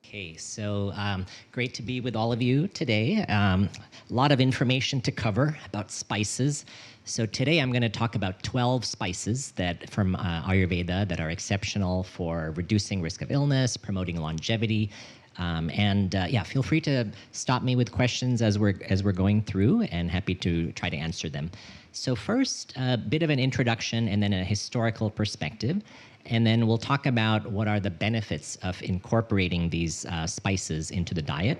Okay, so great to be with all of you today. A lot of information to cover about spices. So today I'm going to talk about 12 spices that from Ayurveda that are exceptional for reducing risk of illness, promoting longevity. Yeah, feel free to stop me with questions as we're going through, and happy to try to answer them. So first, a bit of an introduction and then a historical perspective. And then we'll talk about what are the benefits of incorporating these spices into the diet.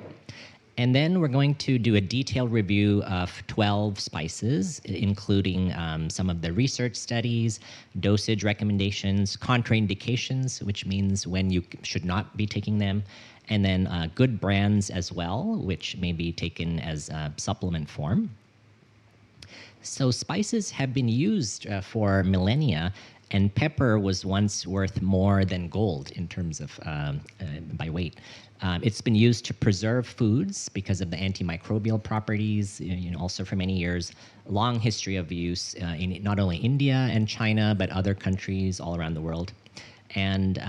And then we're going to do a detailed review of 12 spices, including some of the research studies, dosage recommendations, contraindications, which means when you should not be taking them, and then good brands as well, which may be taken as a supplement form. So spices have been used for millennia, and pepper was once worth more than gold in terms of by weight. It's been used to preserve foods because of the antimicrobial properties, also for many years. Long history of use in not only India and China, but other countries all around the world. And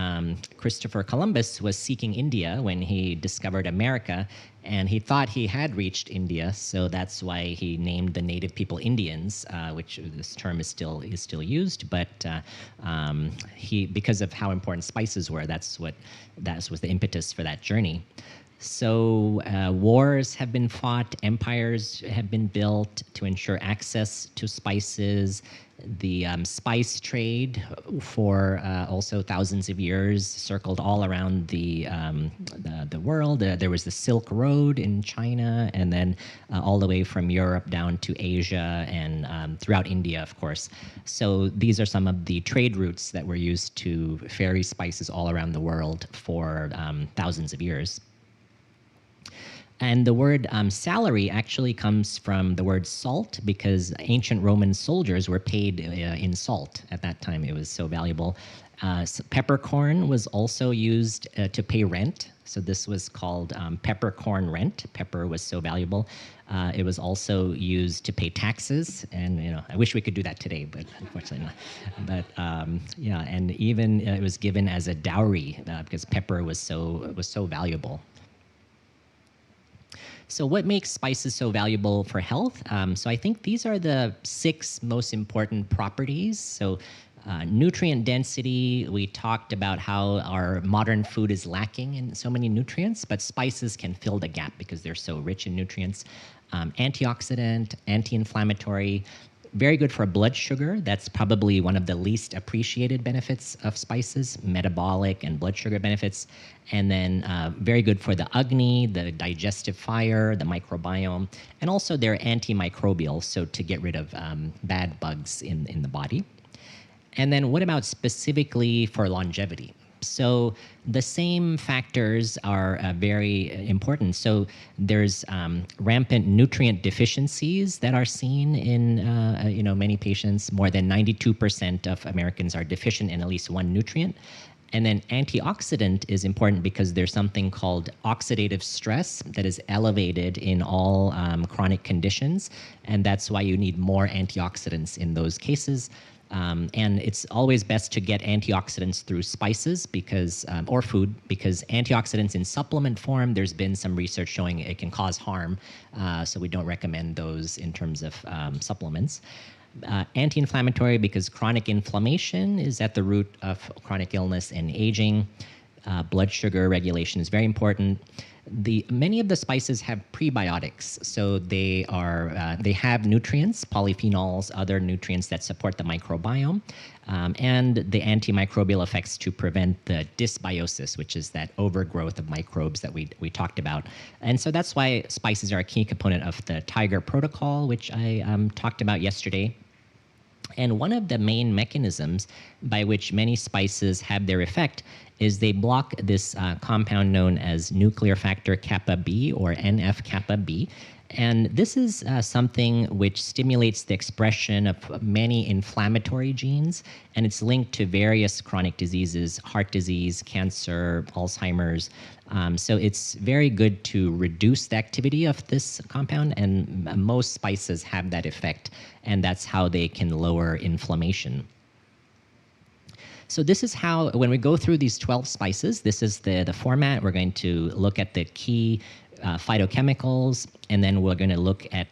Christopher Columbus was seeking India when he discovered America, and he thought he had reached India, so that's why he named the native people Indians, which this term is still used. But because of how important spices were, that was the impetus for that journey. So wars have been fought, empires have been built to ensure access to spices. The spice trade for also thousands of years circled all around the world. There was the Silk Road in China, and then all the way from Europe down to Asia and throughout India, of course. So these are some of the trade routes that were used to ferry spices all around the world for thousands of years. And the word salary actually comes from the word salt, because ancient Roman soldiers were paid in salt at that time. It was so valuable. Peppercorn was also used to pay rent. So this was called peppercorn rent. Pepper was so valuable. It was also used to pay taxes. And, I wish we could do that today, but unfortunately not. But yeah, and even it was given as a dowry because pepper was so valuable. So what makes spices so valuable for health? So I think these are the 6 most important properties. So nutrient density, we talked about how our modern food is lacking in so many nutrients, but spices can fill the gap because they're so rich in nutrients. Antioxidant, anti-inflammatory, very good for blood sugar. That's probably one of the least appreciated benefits of spices, metabolic and blood sugar benefits. And then very good for the Agni, the digestive fire, the microbiome, and also they're antimicrobial, so to get rid of bad bugs in the body. And then what about specifically for longevity? So the same factors are very important. So there's rampant nutrient deficiencies that are seen in many patients. More than 92% of Americans are deficient in at least one nutrient. And then antioxidant is important because there's something called oxidative stress that is elevated in all chronic conditions. And that's why you need more antioxidants in those cases. And it's always best to get antioxidants through spices or food, because antioxidants in supplement form, there's been some research showing it can cause harm. So we don't recommend those in terms of supplements. Anti-inflammatory, because chronic inflammation is at the root of chronic illness and aging. Blood sugar regulation is very important. Many of the spices have prebiotics, so they have nutrients, polyphenols, other nutrients that support the microbiome, and the antimicrobial effects to prevent the dysbiosis, which is that overgrowth of microbes that we talked about. And so that's why spices are a key component of the Tiger Protocol, which I talked about yesterday. And one of the main mechanisms by which many spices have their effect is they block this compound known as nuclear factor kappa B, or NF-kappa B. And this is something which stimulates the expression of many inflammatory genes, and it's linked to various chronic diseases, heart disease, cancer, Alzheimer's. So it's very good to reduce the activity of this compound, and most spices have that effect, and that's how they can lower inflammation. So this is how, when we go through these 12 spices, this is the format. We're going to look at the key phytochemicals, and then we're going to look at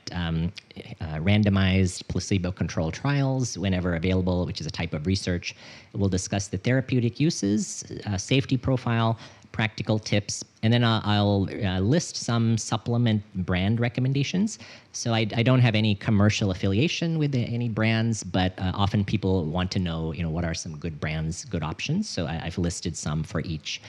randomized placebo-controlled trials whenever available, which is a type of research. We'll discuss the therapeutic uses, safety profile, practical tips, and then I'll list some supplement brand recommendations. So I don't have any commercial affiliation with any brands, but often people want to know, what are some good brands, good options. So I've listed some for each.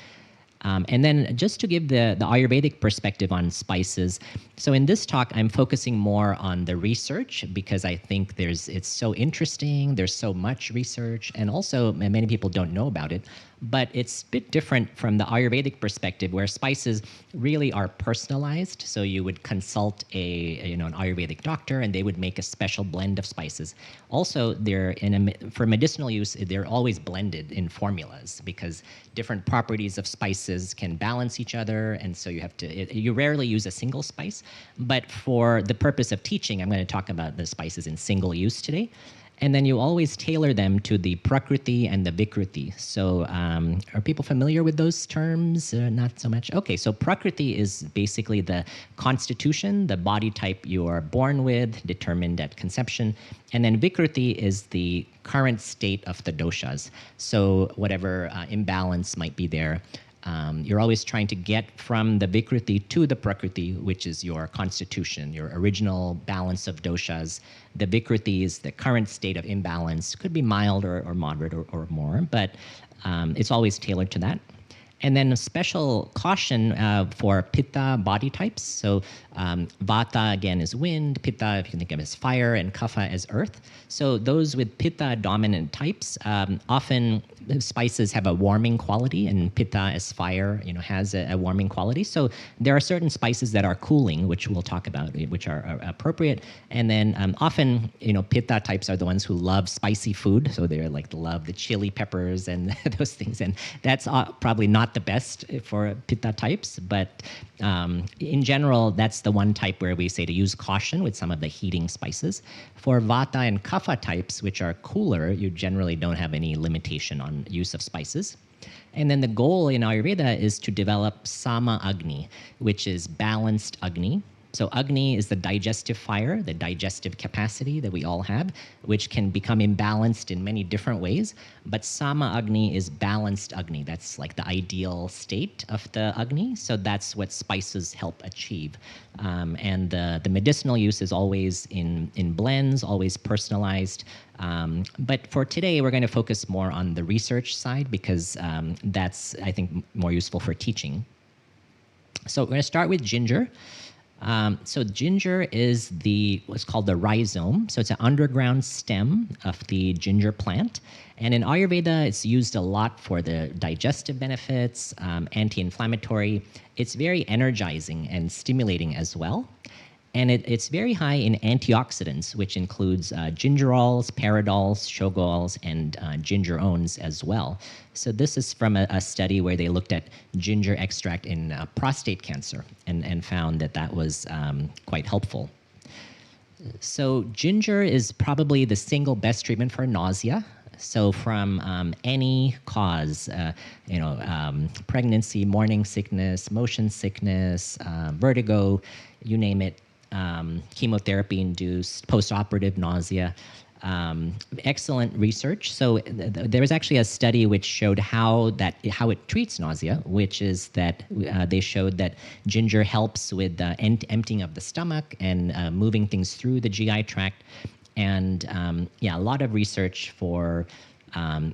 And then just to give the Ayurvedic perspective on spices, so in this talk, I'm focusing more on the research because I think it's so interesting, there's so much research, and also many people don't know about it. But it's a bit different from the Ayurvedic perspective, where spices really are personalized. So you would consult an Ayurvedic doctor, and they would make a special blend of spices. Also, for medicinal use, they're always blended in formulas because different properties of spices can balance each other, and so you rarely use a single spice. But for the purpose of teaching, I'm going to talk about the spices in single use today. And then you always tailor them to the prakriti and the vikruti. So are people familiar with those terms? Not so much. Okay, so prakriti is basically the constitution, the body type you are born with, determined at conception. And then vikruti is the current state of the doshas. So whatever imbalance might be there. You're always trying to get from the vikruti to the prakriti, which is your constitution, your original balance of doshas. The vikruti is the current state of imbalance. Could be mild or moderate or more, but it's always tailored to that. And then a special caution for pitta body types. So vata, again, is wind. Pitta, if you can think of as fire, and kapha as earth. So those with pitta dominant types, often spices have a warming quality, and pitta as fire, has a warming quality. So there are certain spices that are cooling, which we'll talk about, which are appropriate. And then often, pitta types are the ones who love spicy food. So they're love the chili peppers and those things. And that's probably not the best for pitta types, but in general, that's the one type where we say to use caution with some of the heating spices. For vata and kapha types, which are cooler, you generally don't have any limitation on use of spices. And then the goal in Ayurveda is to develop sama agni, which is balanced agni. So Agni is the digestive fire, the digestive capacity that we all have, which can become imbalanced in many different ways. But Sama Agni is balanced Agni. That's like the ideal state of the Agni. So that's what spices help achieve. And the medicinal use is always in blends, always personalized. But for today, we're going to focus more on the research side because that's, I think, more useful for teaching. So we're going to start with ginger. So ginger is what's called the rhizome. So it's an underground stem of the ginger plant. And in Ayurveda, it's used a lot for the digestive benefits, anti-inflammatory. It's very energizing and stimulating as well. And it's very high in antioxidants, which includes gingerols, paradols, shogols, and gingerones as well. So this is from a study where they looked at ginger extract in prostate cancer and found that was quite helpful. So ginger is probably the single best treatment for nausea. So from any cause, pregnancy, morning sickness, motion sickness, vertigo, you name it, chemotherapy-induced post-operative nausea. Excellent research. So there was actually a study which showed how it treats nausea, which is that they showed that ginger helps with emptying of the stomach and moving things through the GI tract. And a lot of research for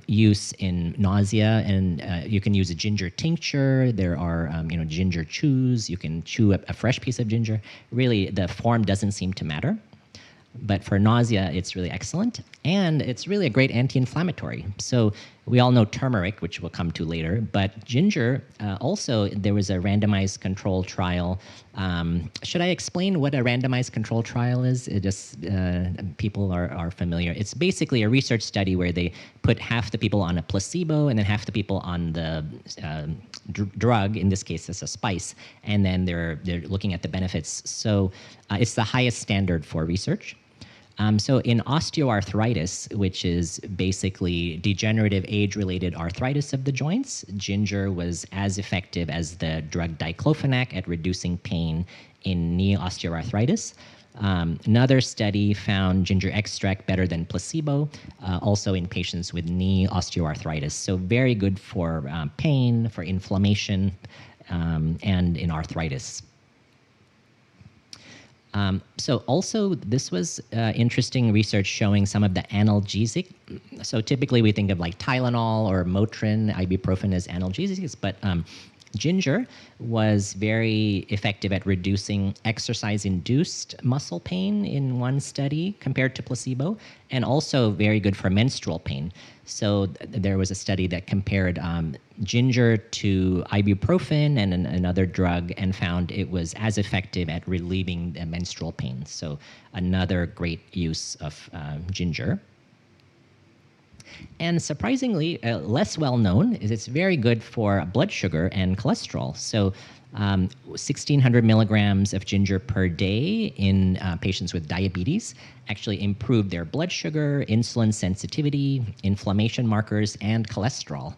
use in nausea, and you can use a ginger tincture. There are ginger chews. You can chew a fresh piece of ginger. Really, the form doesn't seem to matter. But for nausea, it's really excellent. And it's really a great anti-inflammatory. So we all know turmeric, which we'll come to later. But ginger, also, there was a randomized control trial. Should I explain what a randomized control trial is? It just people are familiar. It's basically a research study where they put half the people on a placebo and then half the people on the drug. In this case, it's a spice. And then they're looking at the benefits. So it's the highest standard for research. So in osteoarthritis, which is basically degenerative age-related arthritis of the joints, ginger was as effective as the drug diclofenac at reducing pain in knee osteoarthritis. Another study found ginger extract better than placebo, also in patients with knee osteoarthritis. So very good for pain, for inflammation, and in arthritis. So also, this was interesting research showing some of the analgesic. So typically we think of like Tylenol or Motrin, ibuprofen as analgesics, but ginger was very effective at reducing exercise-induced muscle pain in one study compared to placebo, and also very good for menstrual pain. So there was a study that compared ginger to ibuprofen and another drug and found it was as effective at relieving the menstrual pain. So another great use of ginger. And surprisingly, less well known is it's very good for blood sugar and cholesterol. So 1,600 milligrams of ginger per day in patients with diabetes actually improved their blood sugar, insulin sensitivity, inflammation markers, and cholesterol.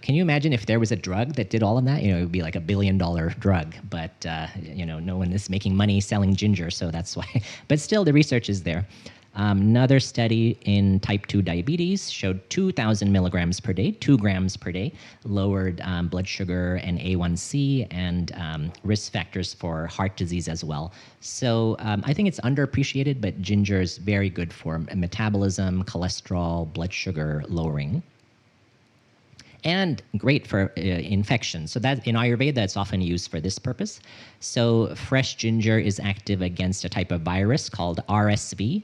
Can you imagine if there was a drug that did all of that? You know, it would be like $1 billion drug, but you know, no one is making money selling ginger, so that's why. But still, the research is there. Another study in type 2 diabetes showed 2,000 milligrams per day, 2 grams per day, lowered blood sugar and A1C and risk factors for heart disease as well. So I think it's underappreciated, but ginger is very good for metabolism, cholesterol, blood sugar lowering. And great for infection. So that in Ayurveda, it's often used for this purpose. So fresh ginger is active against a type of virus called RSV.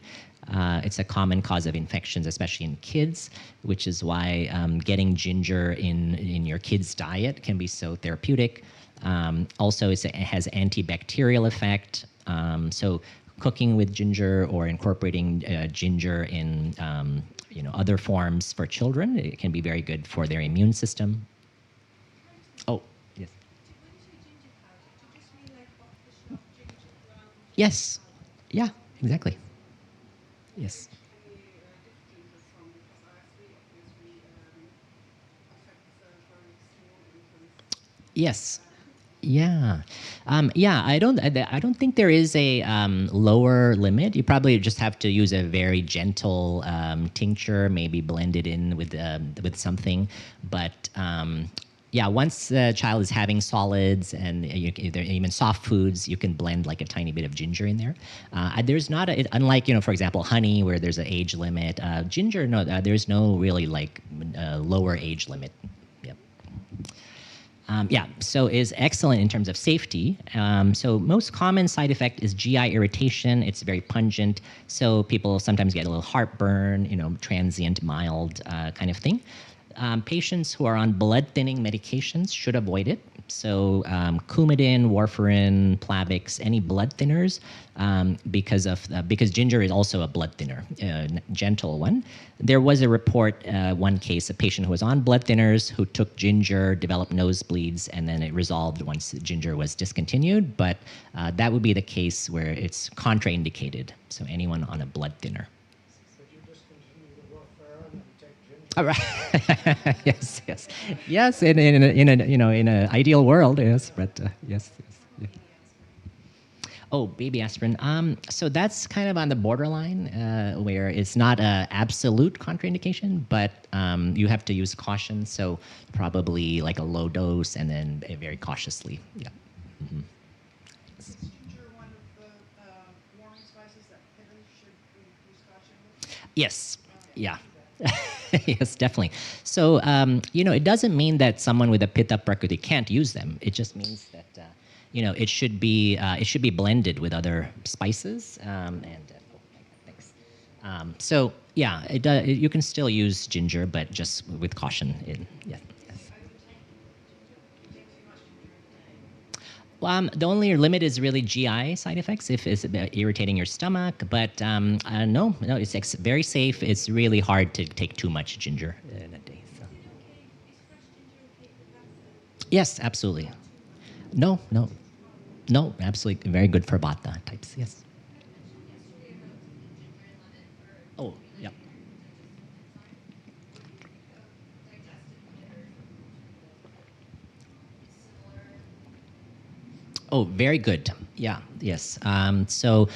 It's a common cause of infections, especially in kids, which is why getting ginger in your kid's diet can be so therapeutic. Also, it has antibacterial effect. So cooking with ginger or incorporating ginger in other forms for children, it can be very good for their immune system. Oh, yes. Yes. Yeah, exactly. Yes. Yes. Yeah, yeah. I don't think there is a lower limit. You probably just have to use a very gentle tincture, maybe blend it in with something. But yeah, once the child is having solids and even soft foods, you can blend like a tiny bit of ginger in there. There's not unlike for example, honey where there's an age limit. Ginger, no, there's no really like lower age limit. Yep. Yeah, so is excellent in terms of safety. So most common side effect is GI irritation. It's very pungent, so people sometimes get a little heartburn, transient, mild kind of thing. Patients who are on blood thinning medications should avoid it. So Coumadin, warfarin, Plavix, any blood thinners, because ginger is also a blood thinner, gentle one. There was a report, one case, a patient who was on blood thinners who took ginger, developed nosebleeds, and then it resolved once ginger was discontinued. But that would be the case where it's contraindicated. So anyone on a blood thinner. All right. Yes, yes, yes. In an ideal world, yes. But yes, yes. Yeah. Oh, baby aspirin. So that's kind of on the borderline, where it's not an absolute contraindication, but you have to use caution. So probably like a low dose, and then very cautiously. Yeah. Mm-hmm. Is ginger one of the warming spices that pitta should use caution with? Yes. Yeah. Yes, definitely. So, it doesn't mean that someone with a pitta prakriti can't use them. It just means that, it should be blended with other spices. Thanks. So, yeah, you can still use ginger, but just with caution. Yeah. Yes. The only limit is really GI side effects if it's irritating your stomach. But no, it's very safe. It's really hard to take too much ginger in a day. So. Yes, absolutely. No, no, no, absolutely. Very good for Vata types. Yes. Oh, yeah. Oh, very good. Yeah, yes. So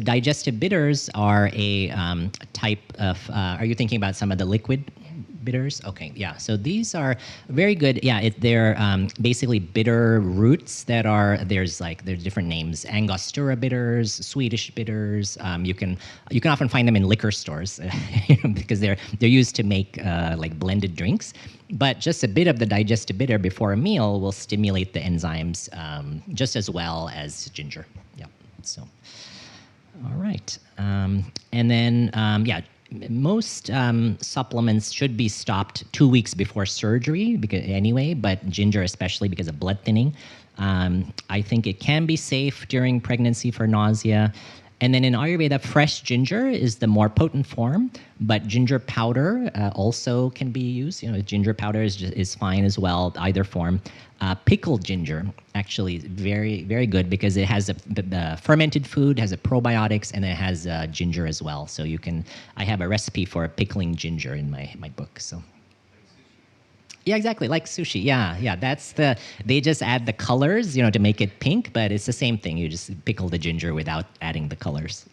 digestive bitters are a type of. Are you thinking about some of the liquid bitters? Okay, yeah. So these are very good. Yeah, they're basically bitter roots that are. There's different names: Angostura bitters, Swedish bitters. You can often find them in liquor stores because they're used to make like blended drinks. But just a bit of the digestive bitter before a meal will stimulate the enzymes just as well as ginger. Yeah. So, all right. And then, yeah, most supplements should be stopped 2 weeks before surgery because anyway, but ginger especially because of blood thinning. I think it can be safe during pregnancy for nausea. And then in Ayurveda, fresh ginger is the more potent form, but ginger powder also can be used. Ginger powder is fine as well, either form. Pickled ginger actually is very, very good because it has the fermented food, has a probiotics, and it has ginger as well. So I have a recipe for pickling ginger in my book. So. Yeah, exactly. Like sushi. Yeah, yeah. They just add the colors, to make it pink, but it's the same thing. You just pickle the ginger without adding the colors.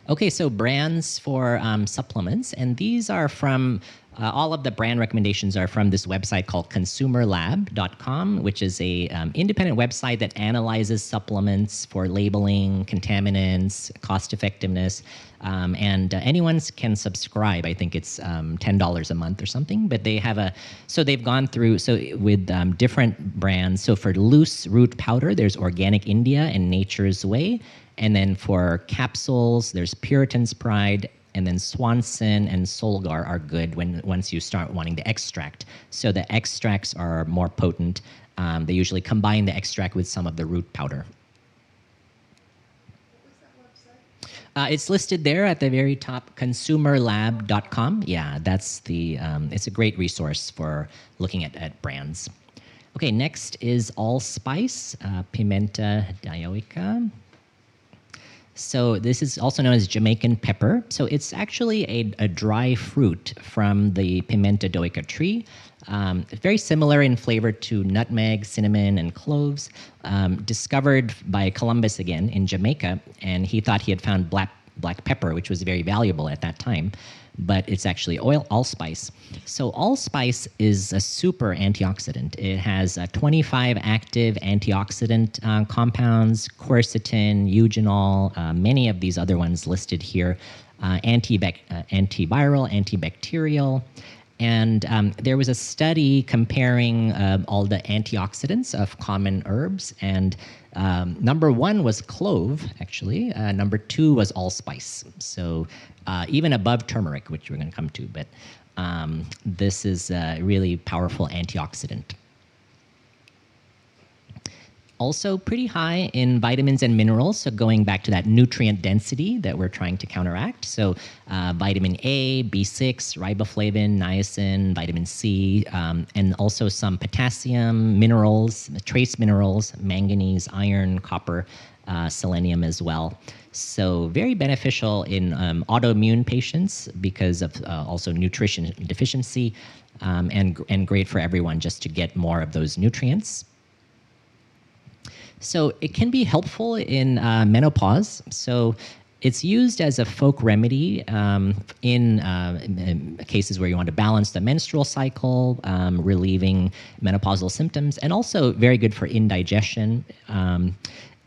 Okay, so brands for supplements, and these are from all of the brand recommendations are from this website called consumerlab.com, which is a independent website that analyzes supplements for labeling, contaminants, cost effectiveness, and anyone can subscribe. I think it's $10 a month or something. But they've gone through with different brands. So for loose root powder, there's Organic India and Nature's Way. And then for capsules, there's Puritan's Pride, and then Swanson and Solgar are good once you start wanting the extract. So the extracts are more potent. They usually combine the extract with some of the root powder. What was that website? It's listed there at the very top, consumerlab.com. Yeah, it's a great resource for looking at brands. Okay, next is allspice, Pimenta dioica. So this is also known as Jamaican pepper. So it's actually a dry fruit from the Pimenta dioica tree. Very similar in flavor to nutmeg, cinnamon, and cloves. Discovered by Columbus again in Jamaica, and he thought he had found black pepper, which was very valuable at that time. But it's actually allspice. So allspice is a super antioxidant. It has 25 active antioxidant compounds, quercetin, eugenol, many of these other ones listed here, antiviral, antibacterial. And there was a study comparing all the antioxidants of common herbs, and number one was clove, actually. Number two was allspice. So even above turmeric, which we're going to come to, but this is a really powerful antioxidant. Also pretty high in vitamins and minerals, so going back to that nutrient density that we're trying to counteract. So vitamin A, B6, riboflavin, niacin, vitamin C, and also some potassium, minerals, trace minerals, manganese, iron, copper, selenium as well. So very beneficial in autoimmune patients because of also nutrition deficiency, and great for everyone just to get more of those nutrients. So it can be helpful in menopause. So it's used as a folk remedy in cases where you want to balance the menstrual cycle, relieving menopausal symptoms, and also very good for indigestion.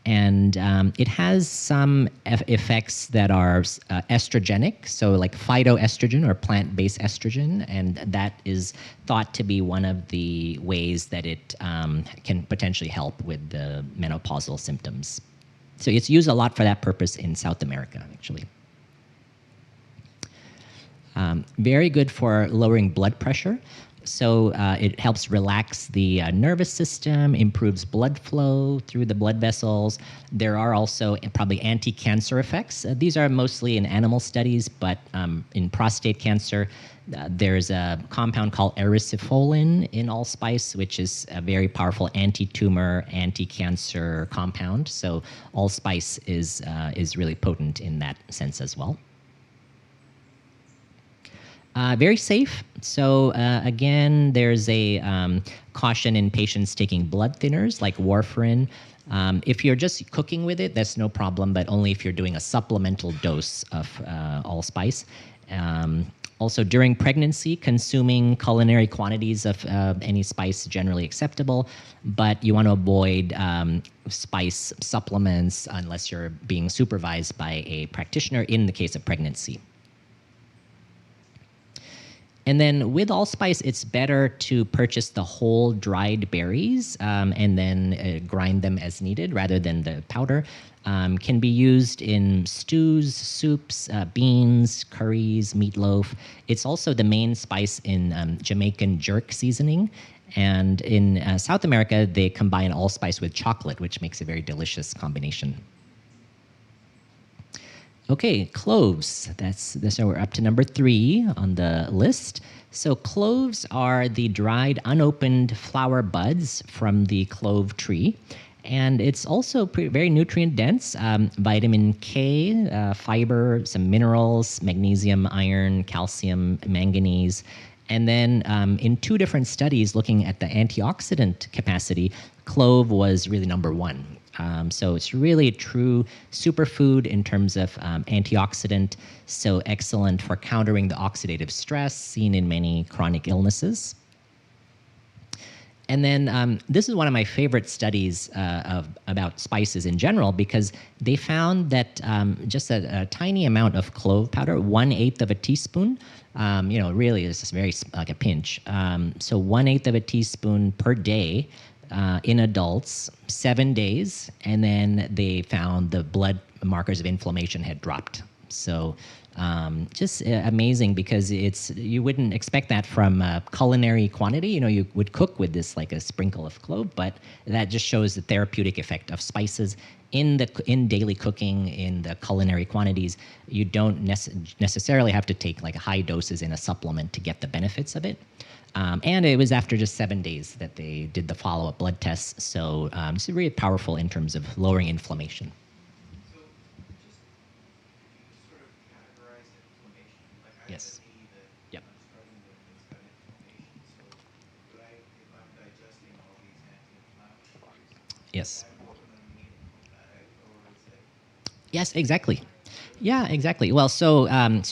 And it has some effects that are estrogenic, so like phytoestrogen or plant-based estrogen, and that is thought to be one of the ways that it can potentially help with the menopausal symptoms. So it's used a lot for that purpose in South America, actually. Very good for lowering blood pressure. So it helps relax the nervous system, improves blood flow through the blood vessels. There are also probably anti-cancer effects. These are mostly in animal studies, but in prostate cancer, there's a compound called erysifolin in allspice, which is a very powerful anti-tumor, anti-cancer compound. So allspice is really potent in that sense as well. Very safe. So again, there's a caution in patients taking blood thinners like warfarin. If you're just cooking with it, that's no problem, but only if you're doing a supplemental dose of allspice. Also, during pregnancy, consuming culinary quantities of any spice is generally acceptable, but you want to avoid spice supplements unless you're being supervised by a practitioner in the case of pregnancy. And then with allspice, it's better to purchase the whole dried berries and then grind them as needed rather than the powder. Can be used in stews, soups, beans, curries, meatloaf. It's also the main spice in Jamaican jerk seasoning. And in South America, they combine allspice with chocolate, which makes a very delicious combination. Okay, cloves. So we're up to number 3 on the list. So cloves are the dried, unopened flower buds from the clove tree. And it's also very nutrient dense. Vitamin K, fiber, some minerals, magnesium, iron, calcium, manganese. And then in 2 different studies looking at the antioxidant capacity, clove was really number 1. So it's really a true superfood in terms of antioxidant, so excellent for countering the oxidative stress seen in many chronic illnesses. And then this is one of my favorite studies about spices in general, because they found that just a tiny amount of clove powder, 1/8 of a teaspoon, really is just very like a pinch. So 1/8 of a teaspoon per day in adults, 7 days, and then they found the blood markers of inflammation had dropped. So just amazing, because you wouldn't expect that from a culinary quantity. You would cook with this like a sprinkle of clove, but that just shows the therapeutic effect of spices in daily cooking, in the culinary quantities. You don't necessarily have to take like high doses in a supplement to get the benefits of it. And it was after just 7 days that they did the follow-up blood tests. So it's really powerful in terms of lowering inflammation. So just sort of categorize inflammation. Like I Yes. have a knee that Yep. I'm struggling with that's got inflammation. So if I'm digesting all these anti-inflammatories, Yes. is that going to mean or is it? Yes, exactly. Yeah, exactly. Well, so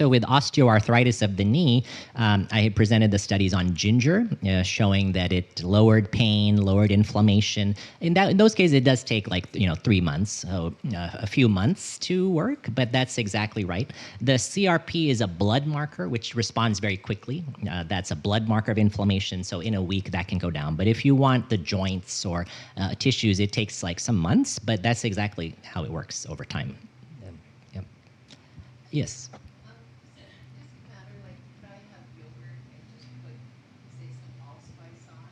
with osteoarthritis of the knee, I had presented the studies on ginger, showing that it lowered pain, lowered inflammation. In those cases, it does take 3 months, so a few months to work. But that's exactly right. The CRP is a blood marker which responds very quickly. That's a blood marker of inflammation. So in a week, that can go down. But if you want the joints or tissues, it takes like some months. But that's exactly how it works over time. Yep. Yes. Does it matter, like, could I have yogurt and just put, say, some allspice on?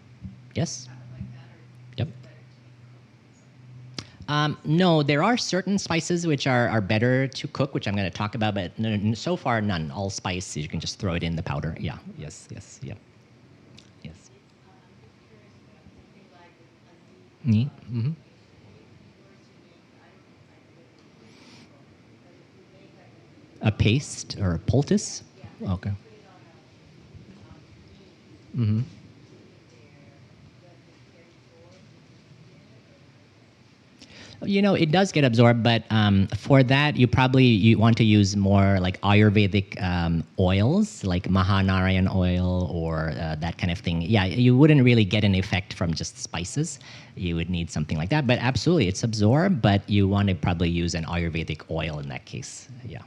Yes. Have it like that, or Yep. is it better to be cooked with something? No, there are certain spices which are better to cook, which I'm going to talk about, but so far none. Allspice, you can just throw it in the powder. Yeah. Yes. Yes. Yep. Yes. Knee. Mm-hmm. A paste or a poultice? Okay. Mm-hmm. It does get absorbed, but for that, you want to use more like Ayurvedic oils, like Mahanarayan oil or that kind of thing. Yeah, you wouldn't really get an effect from just spices. You would need something like that. But absolutely, it's absorbed, but you want to probably use an Ayurvedic oil in that case. Yeah.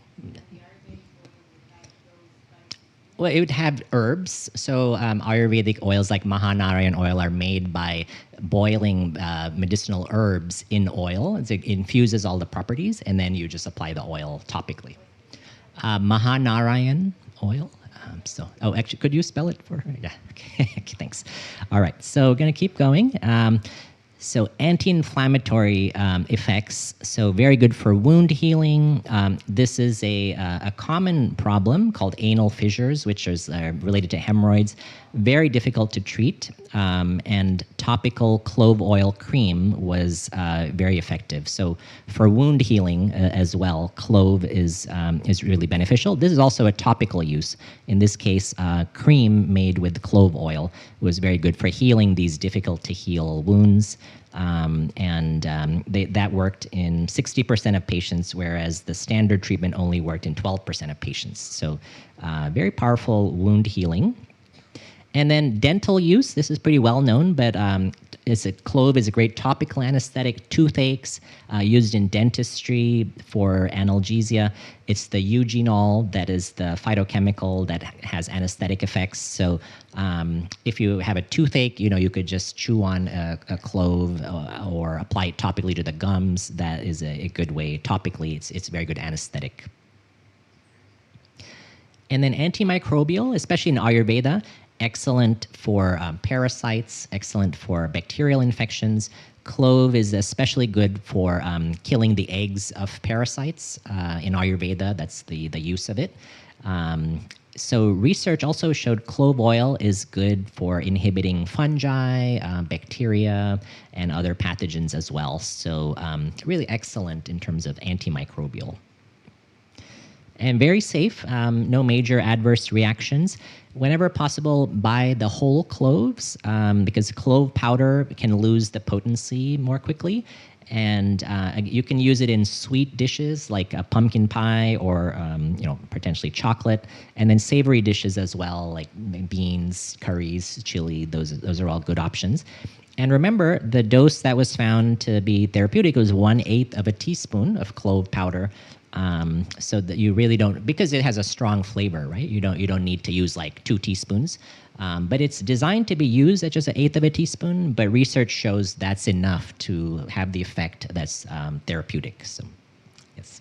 Well, it would have herbs. So Ayurvedic oils like Mahanarayan oil are made by boiling medicinal herbs in oil. It infuses all the properties, and then you just apply the oil topically. Mahanarayan oil. Actually, could you spell it for her? Yeah, okay, okay, thanks. All right, so we're going to keep going. So anti-inflammatory effects, so very good for wound healing. This is a common problem called anal fissures, which is related to hemorrhoids. Very difficult to treat, and topical clove oil cream was very effective. So for wound healing as well, clove is really beneficial. This is also a topical use. In this case, cream made with clove oil was very good for healing these difficult to heal wounds. That worked in 60% of patients, whereas the standard treatment only worked in 12% of patients. So very powerful wound healing. And then dental use, this is pretty well known, but clove is a great topical anesthetic, toothaches, used in dentistry for analgesia. It's the eugenol that is the phytochemical that has anesthetic effects. So if you have a toothache, you could just chew on a clove or apply it topically to the gums. That is a good way. Topically, it's a very good anesthetic. And then antimicrobial, especially in Ayurveda, excellent for parasites, excellent for bacterial infections. Clove is especially good for killing the eggs of parasites. In Ayurveda, that's the use of it. So research also showed clove oil is good for inhibiting fungi, bacteria, and other pathogens as well. So really excellent in terms of antimicrobial. And very safe, no major adverse reactions. Whenever possible, buy the whole cloves because clove powder can lose the potency more quickly. And you can use it in sweet dishes like a pumpkin pie or potentially chocolate, and then savory dishes as well, like beans, curries, chili. Those are all good options. And remember, the dose that was found to be therapeutic was 1/8 of a teaspoon of clove powder. So that you really don't, because it has a strong flavor, right? You don't need to use like 2 teaspoons, but it's designed to be used at just 1/8 of a teaspoon. But research shows that's enough to have the effect that's therapeutic. So, yes.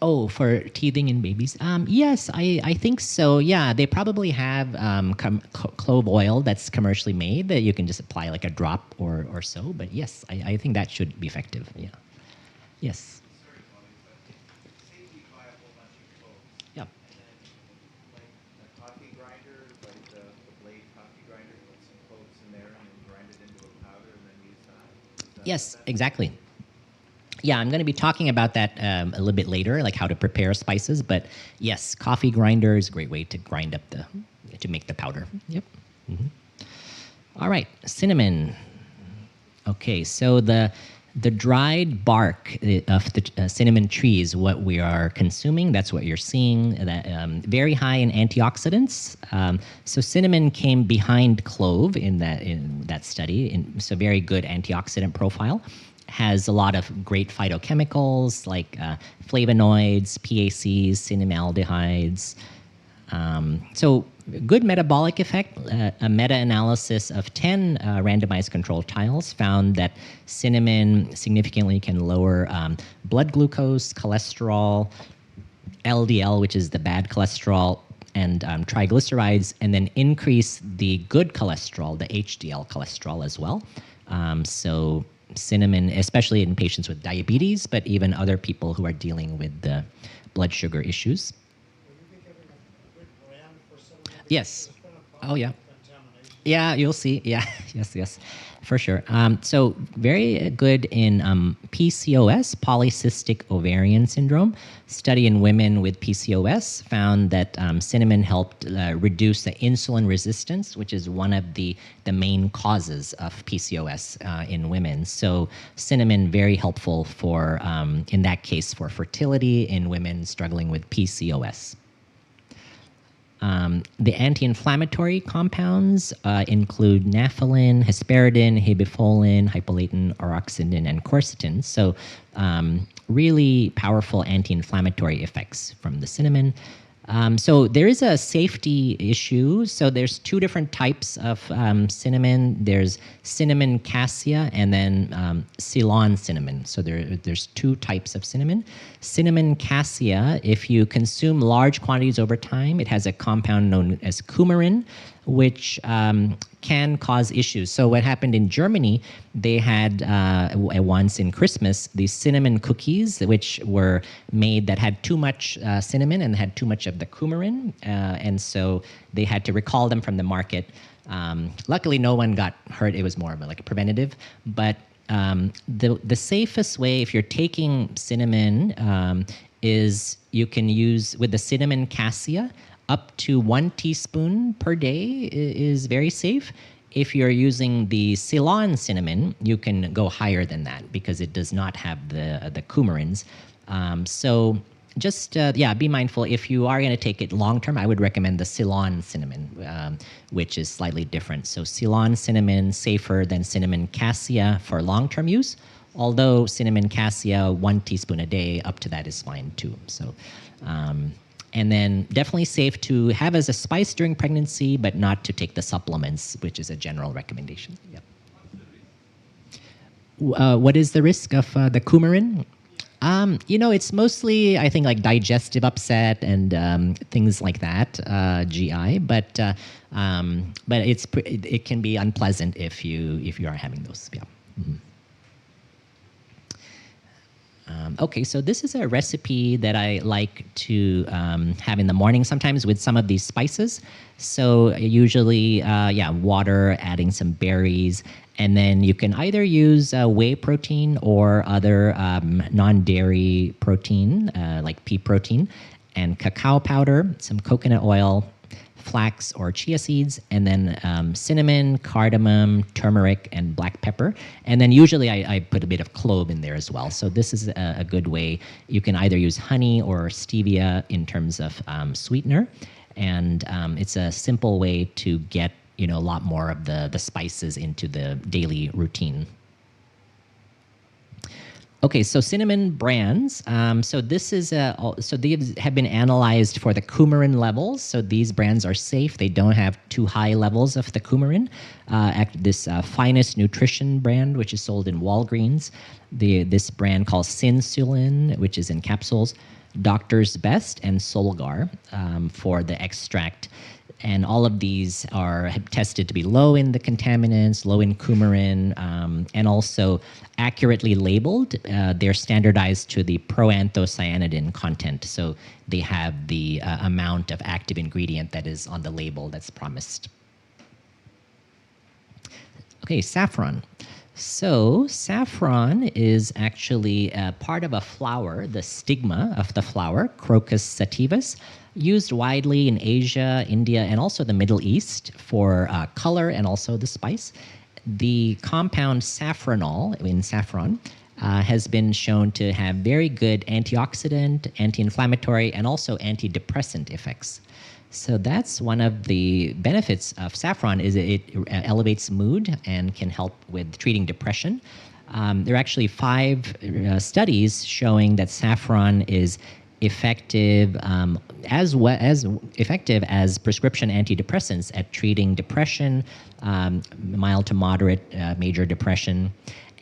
Oh, for teething in babies? Yes, I think so. Yeah, they probably have clove oil that's commercially made that you can just apply like a drop or so. But yes, I think that should be effective. Yeah. Yes. Sorry, Molly, but say we buy a whole bunch of cloves, Yeah. and then like a coffee grinder, like the blade coffee grinder, put some cloves in there and then grind it into a powder and then use that. Is that Yes, what that exactly. Yeah, I'm going to be talking about that a little bit later, like how to prepare spices. But yes, coffee grinder is a great way to grind up to make the powder. Yep. All right, cinnamon. Okay, so the dried bark of the cinnamon tree is what we are consuming. That's what you're seeing. That very high in antioxidants. So cinnamon came behind clove in that study. So very good antioxidant profile. Has a lot of great phytochemicals like flavonoids, PACs, cinnamaldehydes. So good metabolic effect. A meta-analysis of 10 randomized controlled trials found that cinnamon significantly can lower blood glucose, cholesterol, LDL, which is the bad cholesterol, and triglycerides, and then increase the good cholesterol, the HDL cholesterol as well. So cinnamon, especially in patients with diabetes, but even other people who are dealing with the blood sugar issues. Yes. Oh, yeah. Yeah, you'll see. Yeah, yes, for sure. So very good in PCOS, polycystic ovarian syndrome. Study in women with PCOS found that cinnamon helped reduce the insulin resistance, which is one of the main causes of PCOS in women. So cinnamon very helpful for, in that case, for fertility in women struggling with PCOS. The anti-inflammatory compounds include naphthalene, hesperidin, hebifolin, hypolatin, oroxidin, and quercetin. So really powerful anti-inflammatory effects from the cinnamon. So there is a safety issue. So there's two different types of cinnamon. There's cinnamon cassia and then Ceylon cinnamon. So there's two types of cinnamon. Cinnamon cassia, if you consume large quantities over time, it has a compound known as coumarin, which can cause issues. So what happened in Germany, they had once in Christmas these cinnamon cookies, which were made that had too much cinnamon and had too much of the coumarin, and so they had to recall them from the market. Luckily, no one got hurt. It was more of like a preventative, but the safest way if you're taking cinnamon is you can use with the cinnamon cassia. Up to 1 teaspoon per day is very safe. If you're using the Ceylon cinnamon, you can go higher than that because it does not have the coumarins. So just, be mindful. If you are going to take it long term, I would recommend the Ceylon cinnamon, which is slightly different. So Ceylon cinnamon, safer than cinnamon cassia for long term use, although cinnamon cassia, 1 teaspoon a day, up to that is fine too. So, and then definitely safe to have as a spice during pregnancy, but not to take the supplements, which is a general recommendation. Yep. What is the risk of the coumarin? It's mostly, I think, like digestive upset and things like that, GI. But it can be unpleasant if you are having those. Yeah. Mm-hmm. Okay, so this is a recipe that I like to have in the morning sometimes with some of these spices. So usually, water, adding some berries, and then you can either use whey protein or other non-dairy protein, like pea protein, and cacao powder, some coconut oil, flax or chia seeds, and then cinnamon, cardamom, turmeric, and black pepper. And then usually I put a bit of clove in there as well. So this is a good way. You can either use honey or stevia in terms of sweetener. And it's a simple way to get a lot more of the spices into the daily routine. Okay, so cinnamon brands. So this is so these have been analyzed for the coumarin levels. So these brands are safe. They don't have too high levels of the coumarin. This Finest Nutrition brand, which is sold in Walgreens. This brand called Sinsulin, which is in capsules. Doctor's Best and Solgar for the extract. And all of these are tested to be low in the contaminants, low in coumarin, and also accurately labeled. They're standardized to the proanthocyanidin content. So they have the amount of active ingredient that is on the label that's promised. Okay, saffron. So saffron is actually part of a flower, the stigma of the flower, Crocus sativus, used widely in Asia, India, and also the Middle East for color and also the spice. The compound saffronol in saffron has been shown to have very good antioxidant, anti-inflammatory, and also antidepressant effects. So that's one of the benefits of saffron is it elevates mood and can help with treating depression. There are actually 5 studies showing that saffron is effective as effective as prescription antidepressants at treating depression, mild to moderate major depression.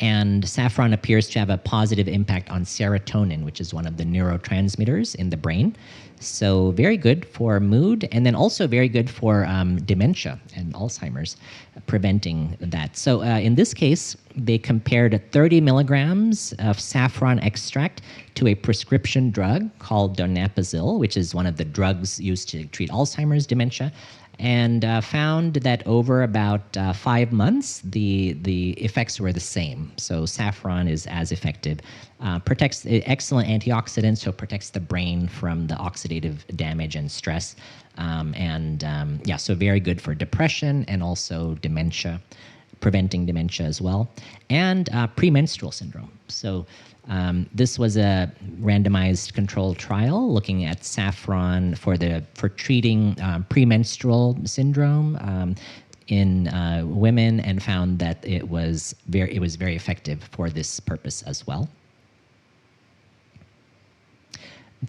And saffron appears to have a positive impact on serotonin, which is one of the neurotransmitters in the brain. So very good for mood, and then also very good for dementia and Alzheimer's, preventing that. So in this case, they compared 30 milligrams of saffron extract to a prescription drug called donepezil, which is one of the drugs used to treat Alzheimer's dementia, and found that over about 5 months, the effects were the same. So saffron is as effective. Protects excellent antioxidants, so protects the brain from the oxidative damage and stress. So very good for depression and also dementia, preventing dementia as well, and premenstrual syndrome. So this was a randomized controlled trial looking at saffron for treating premenstrual syndrome in women, and found that it was very effective for this purpose as well.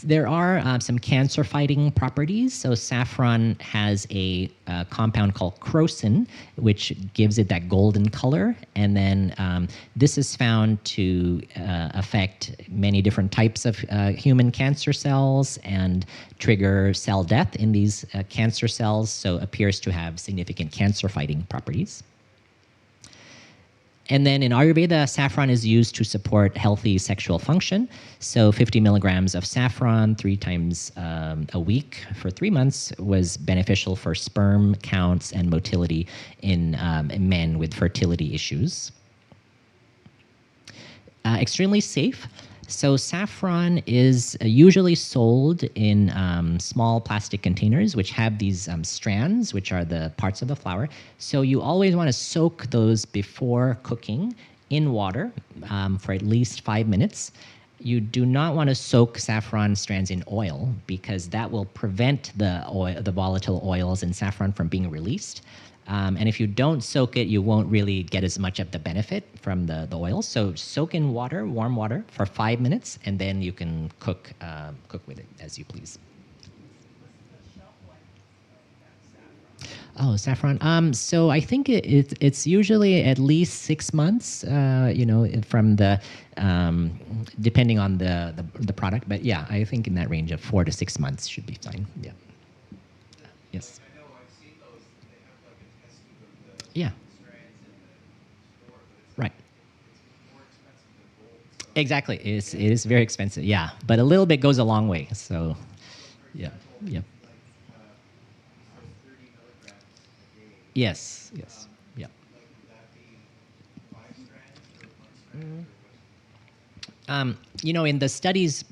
There are some cancer-fighting properties. So saffron has a compound called crocin, which gives it that golden color. And then this is found to affect many different types of human cancer cells and trigger cell death in these cancer cells. So appears to have significant cancer-fighting properties. And then in Ayurveda, saffron is used to support healthy sexual function. So 50 milligrams of saffron 3 times a week for 3 months was beneficial for sperm counts and motility in men with fertility issues. Extremely safe. So saffron is usually sold in small plastic containers, which have these strands, which are the parts of the flower. So you always want to soak those before cooking in water for at least 5 minutes. You do not want to soak saffron strands in oil because that will prevent the volatile oils in saffron from being released. And if you don't soak it, you won't really get as much of the benefit from the oil. So soak in water, warm water, for 5 minutes, and then you can cook with it as you please. Oh, saffron. So I think it's usually at least 6 months. From the depending on the product, but yeah, I think in that range of 4 to 6 months should be fine. Yeah. Yes. Yeah. Right. Exactly. It is very expensive. Yeah, but a little bit goes a long way. So, yeah. Yeah. Yes. Yes. Yeah. In the studies,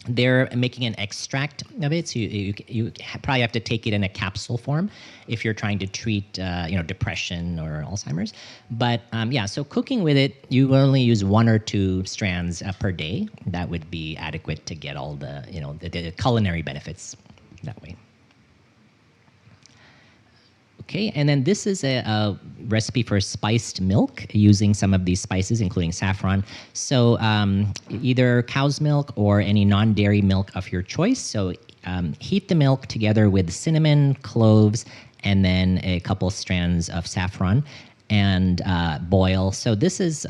they're making an extract of it, so you probably have to take it in a capsule form if you're trying to treat depression or Alzheimer's. But so cooking with it, you will only use 1 or 2 strands per day. That would be adequate to get all the culinary benefits that way. Okay, and then this is a recipe for spiced milk using some of these spices, including saffron. So either cow's milk or any non-dairy milk of your choice. So heat the milk together with cinnamon, cloves, and then a couple strands of saffron and boil. So this is,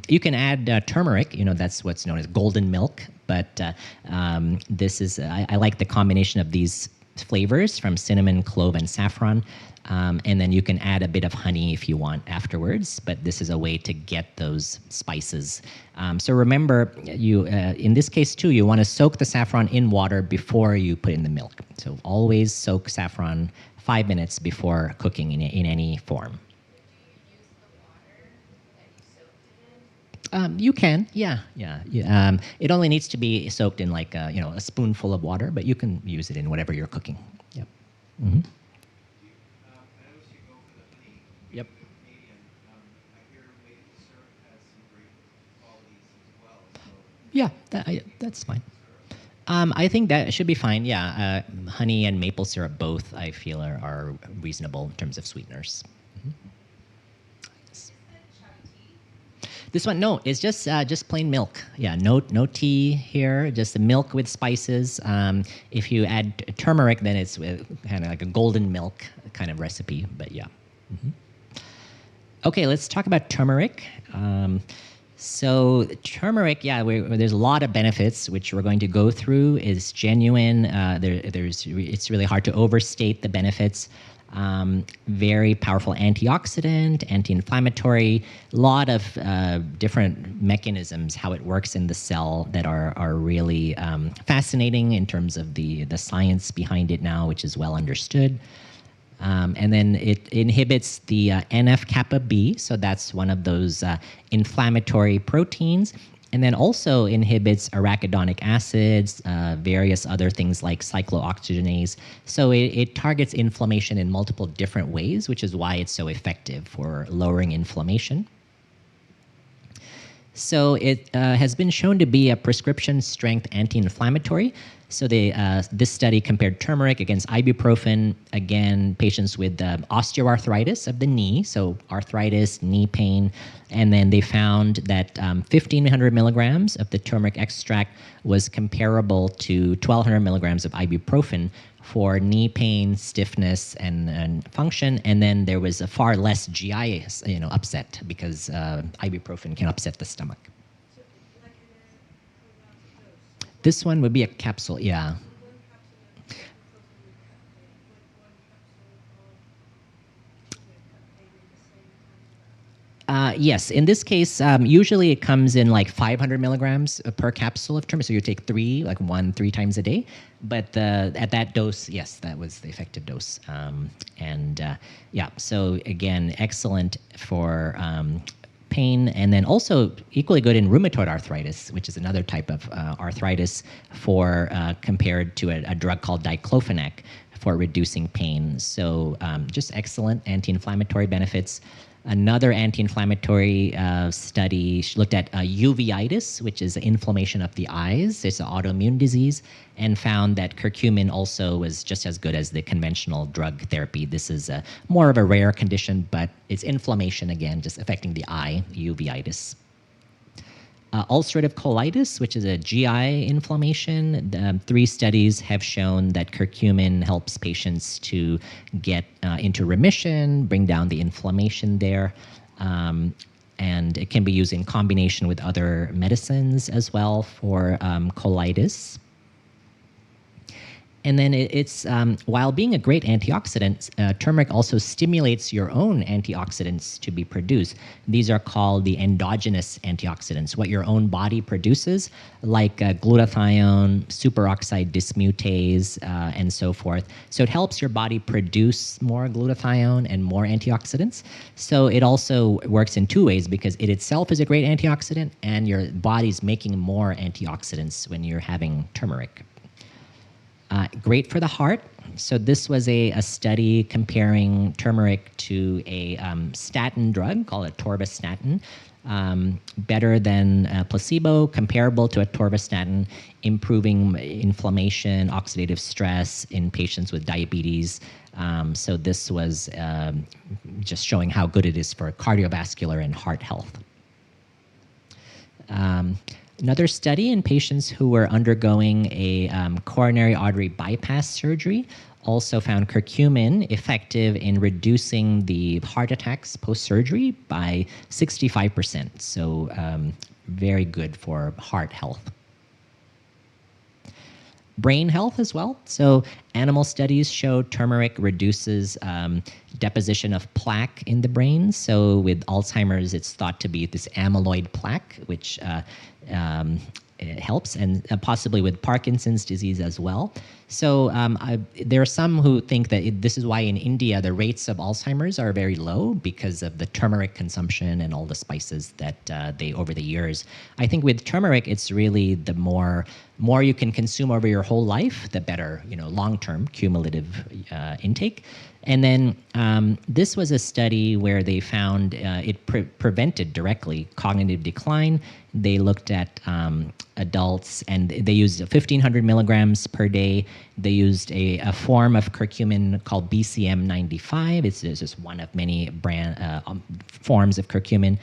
you can add turmeric, that's what's known as golden milk. But this is, I like the combination of these flavors from cinnamon, clove, and saffron. And then you can add a bit of honey if you want afterwards, but this is a way to get those spices. So remember, in this case too, you want to soak the saffron in water before you put in the milk. So always soak saffron 5 minutes before cooking in any form. You can, yeah. It only needs to be soaked in like a spoonful of water, but you can use it in whatever you're cooking. Yep. Mm-hmm. Yep. Yeah, that's fine. I think that should be fine. Yeah, honey and maple syrup both I feel are reasonable in terms of sweeteners. Mm-hmm. This one, no, it's just plain milk. Yeah, no tea here, just the milk with spices. If you add turmeric, then it's kind of like a golden milk kind of recipe. But yeah. Mm-hmm. Okay, let's talk about turmeric. So turmeric, there's a lot of benefits, which we're going to go through. Is genuine. It's really hard to overstate the benefits. Very powerful antioxidant, anti-inflammatory. A lot of different mechanisms how it works in the cell that are really fascinating in terms of the science behind it now, which is well understood. And then it inhibits the NF-kappa B, so that's one of those inflammatory proteins, and then also inhibits arachidonic acids, various other things like cyclooxygenase. So it targets inflammation in multiple different ways, which is why it's so effective for lowering inflammation. So it has been shown to be a prescription strength anti-inflammatory. So this study compared turmeric against ibuprofen, again, patients with osteoarthritis of the knee, so arthritis, knee pain, and then they found that 1,500 milligrams of the turmeric extract was comparable to 1,200 milligrams of ibuprofen for knee pain, stiffness, and function. And then there was a far less GI, upset because ibuprofen can upset the stomach. So, like in a per amount dose. This one would be a capsule, yeah. One capsule of ibuprofen would cut pain, would one capsule of cut pain in the same time? Yes, in this case, usually it comes in like 500 milligrams per capsule of turmeric. So you take three, like 3 times a day. But at that dose, yes, that was the effective dose. So again, excellent for pain, and then also equally good in rheumatoid arthritis, which is another type of arthritis for compared to a drug called diclofenac for reducing pain. So just excellent anti-inflammatory benefits. Another anti-inflammatory study looked at uveitis, which is inflammation of the eyes. It's an autoimmune disease, and found that curcumin also was just as good as the conventional drug therapy. This is more of a rare condition, but it's inflammation, again, just affecting the eye, uveitis. Ulcerative colitis, which is a GI inflammation. 3 studies have shown that curcumin helps patients to get into remission, bring down the inflammation there. And it can be used in combination with other medicines as well for colitis. And then it's while being a great antioxidant, turmeric also stimulates your own antioxidants to be produced. These are called the endogenous antioxidants, what your own body produces, like glutathione, superoxide dismutase, and so forth. So it helps your body produce more glutathione and more antioxidants. So it also works in 2 ways, because it itself is a great antioxidant, and your body's making more antioxidants when you're having turmeric. Great for the heart. So this was a study comparing turmeric to a statin drug called atorvastatin. Better than placebo, comparable to atorvastatin, improving inflammation, oxidative stress in patients with diabetes. So this was just showing how good it is for cardiovascular and heart health. Another study in patients who were undergoing a coronary artery bypass surgery also found curcumin effective in reducing the heart attacks post-surgery by 65%. So very good for heart health. Brain health as well. So animal studies show turmeric reduces deposition of plaque in the brain. So with Alzheimer's, it's thought to be this amyloid plaque, which it helps, and possibly with Parkinson's disease as well. So there are some who think that this is why in India the rates of Alzheimer's are very low, because of the turmeric consumption and all the spices that they over the years. I think with turmeric, it's really the more you can consume over your whole life, the better, long-term cumulative intake. And then this was a study where they found it prevented directly cognitive decline. They looked at adults, and they used 1,500 milligrams per day. They used a form of curcumin called BCM 95. It's just one of many forms of curcumin,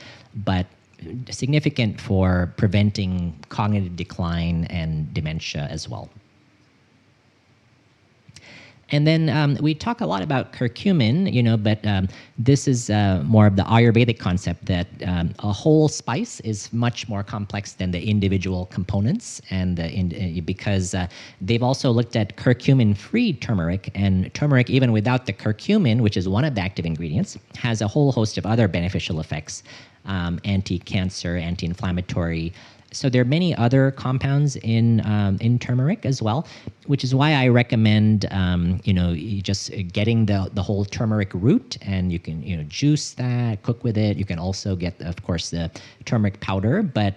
but significant for preventing cognitive decline and dementia as well. And then we talk a lot about curcumin, but this is more of the Ayurvedic concept that a whole spice is much more complex than the individual components, and because they've also looked at curcumin-free turmeric, and turmeric, even without the curcumin, which is one of the active ingredients, has a whole host of other beneficial effects, anti-cancer, anti-inflammatory. So there are many other compounds in turmeric as well, which is why I recommend just getting the whole turmeric root, and you can juice that, cook with it. You can also get, of course, the turmeric powder, but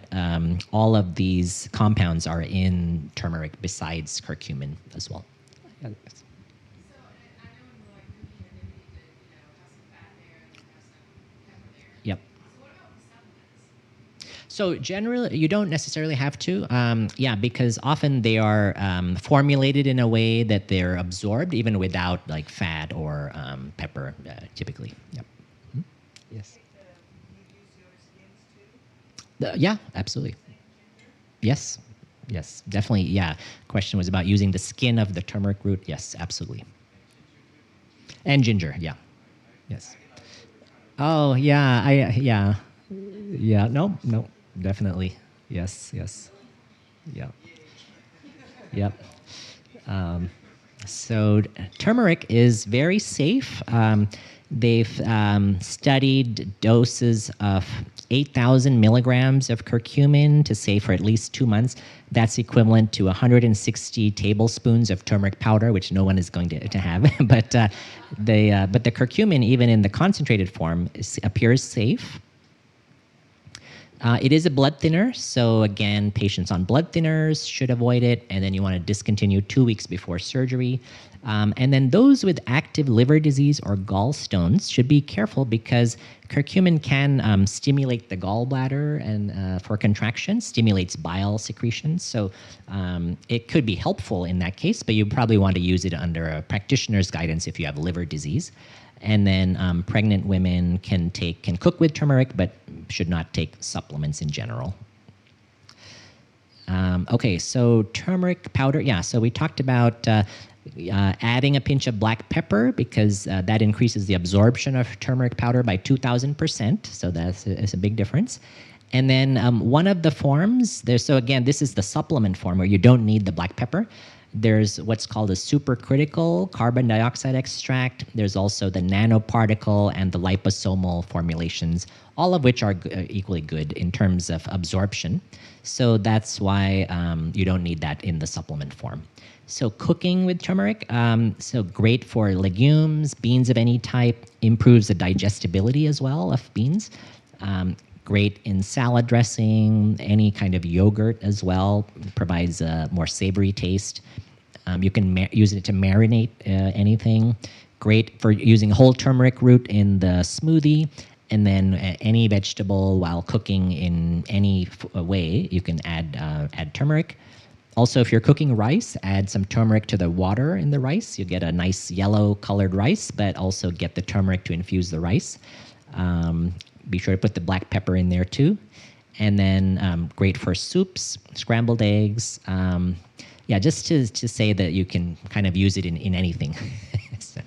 all of these compounds are in turmeric besides curcumin as well. So, and I know in like cooking, you're going to need to, have some fat there, and have some pepper there. Yep. So what about supplements? So generally, you don't necessarily have to. Yeah, because often they are formulated in a way that they're absorbed even without like fat or pepper, typically. Yep. Mhm. Yes. You use your skins too? Yeah, absolutely. Yes. Yes, definitely. Yeah. Question was about using the skin of the turmeric root. Yes, absolutely. And ginger. Yeah. Yes. Oh, yeah. Yeah. Yeah. No, no, definitely. Yes. Yes. Yeah. Yep. Um, so turmeric is very safe. They've studied doses of 8,000 milligrams of curcumin to say for at least 2 months. That's equivalent to 160 tablespoons of turmeric powder, which no one is going to have. But the curcumin, even in the concentrated form, appears safe. It is a blood thinner, so again, patients on blood thinners should avoid it, and then you want to discontinue 2 weeks before surgery. And then those with active liver disease or gallstones should be careful because curcumin can stimulate the gallbladder and for contraction, stimulates bile secretions. So it could be helpful in that case, but you probably want to use it under a practitioner's guidance if you have liver disease. And then pregnant women can cook with turmeric, but should not take supplements in general. Okay, so turmeric powder. Yeah, so we talked about adding a pinch of black pepper because that increases the absorption of turmeric powder by 2,000%. So that's a big difference. And then one of the forms, so again, this is the supplement form where you don't need the black pepper. There's what's called a supercritical carbon dioxide extract. There's also the nanoparticle and the liposomal formulations, all of which are equally good in terms of absorption. So that's why you don't need that in the supplement form. So cooking with turmeric, so great for legumes, beans of any type, improves the digestibility as well of beans. Great in salad dressing, any kind of yogurt as well, provides a more savory taste. You can use it to marinate anything. Great for using whole turmeric root in the smoothie, and then any vegetable while cooking in any way, you can add turmeric. Also, if you're cooking rice, add some turmeric to the water in the rice. You get a nice yellow colored rice, but also get the turmeric to infuse the rice. Be sure to put the black pepper in there too. And then great for soups, scrambled eggs. Yeah, just to say that you can kind of use it in anything. So,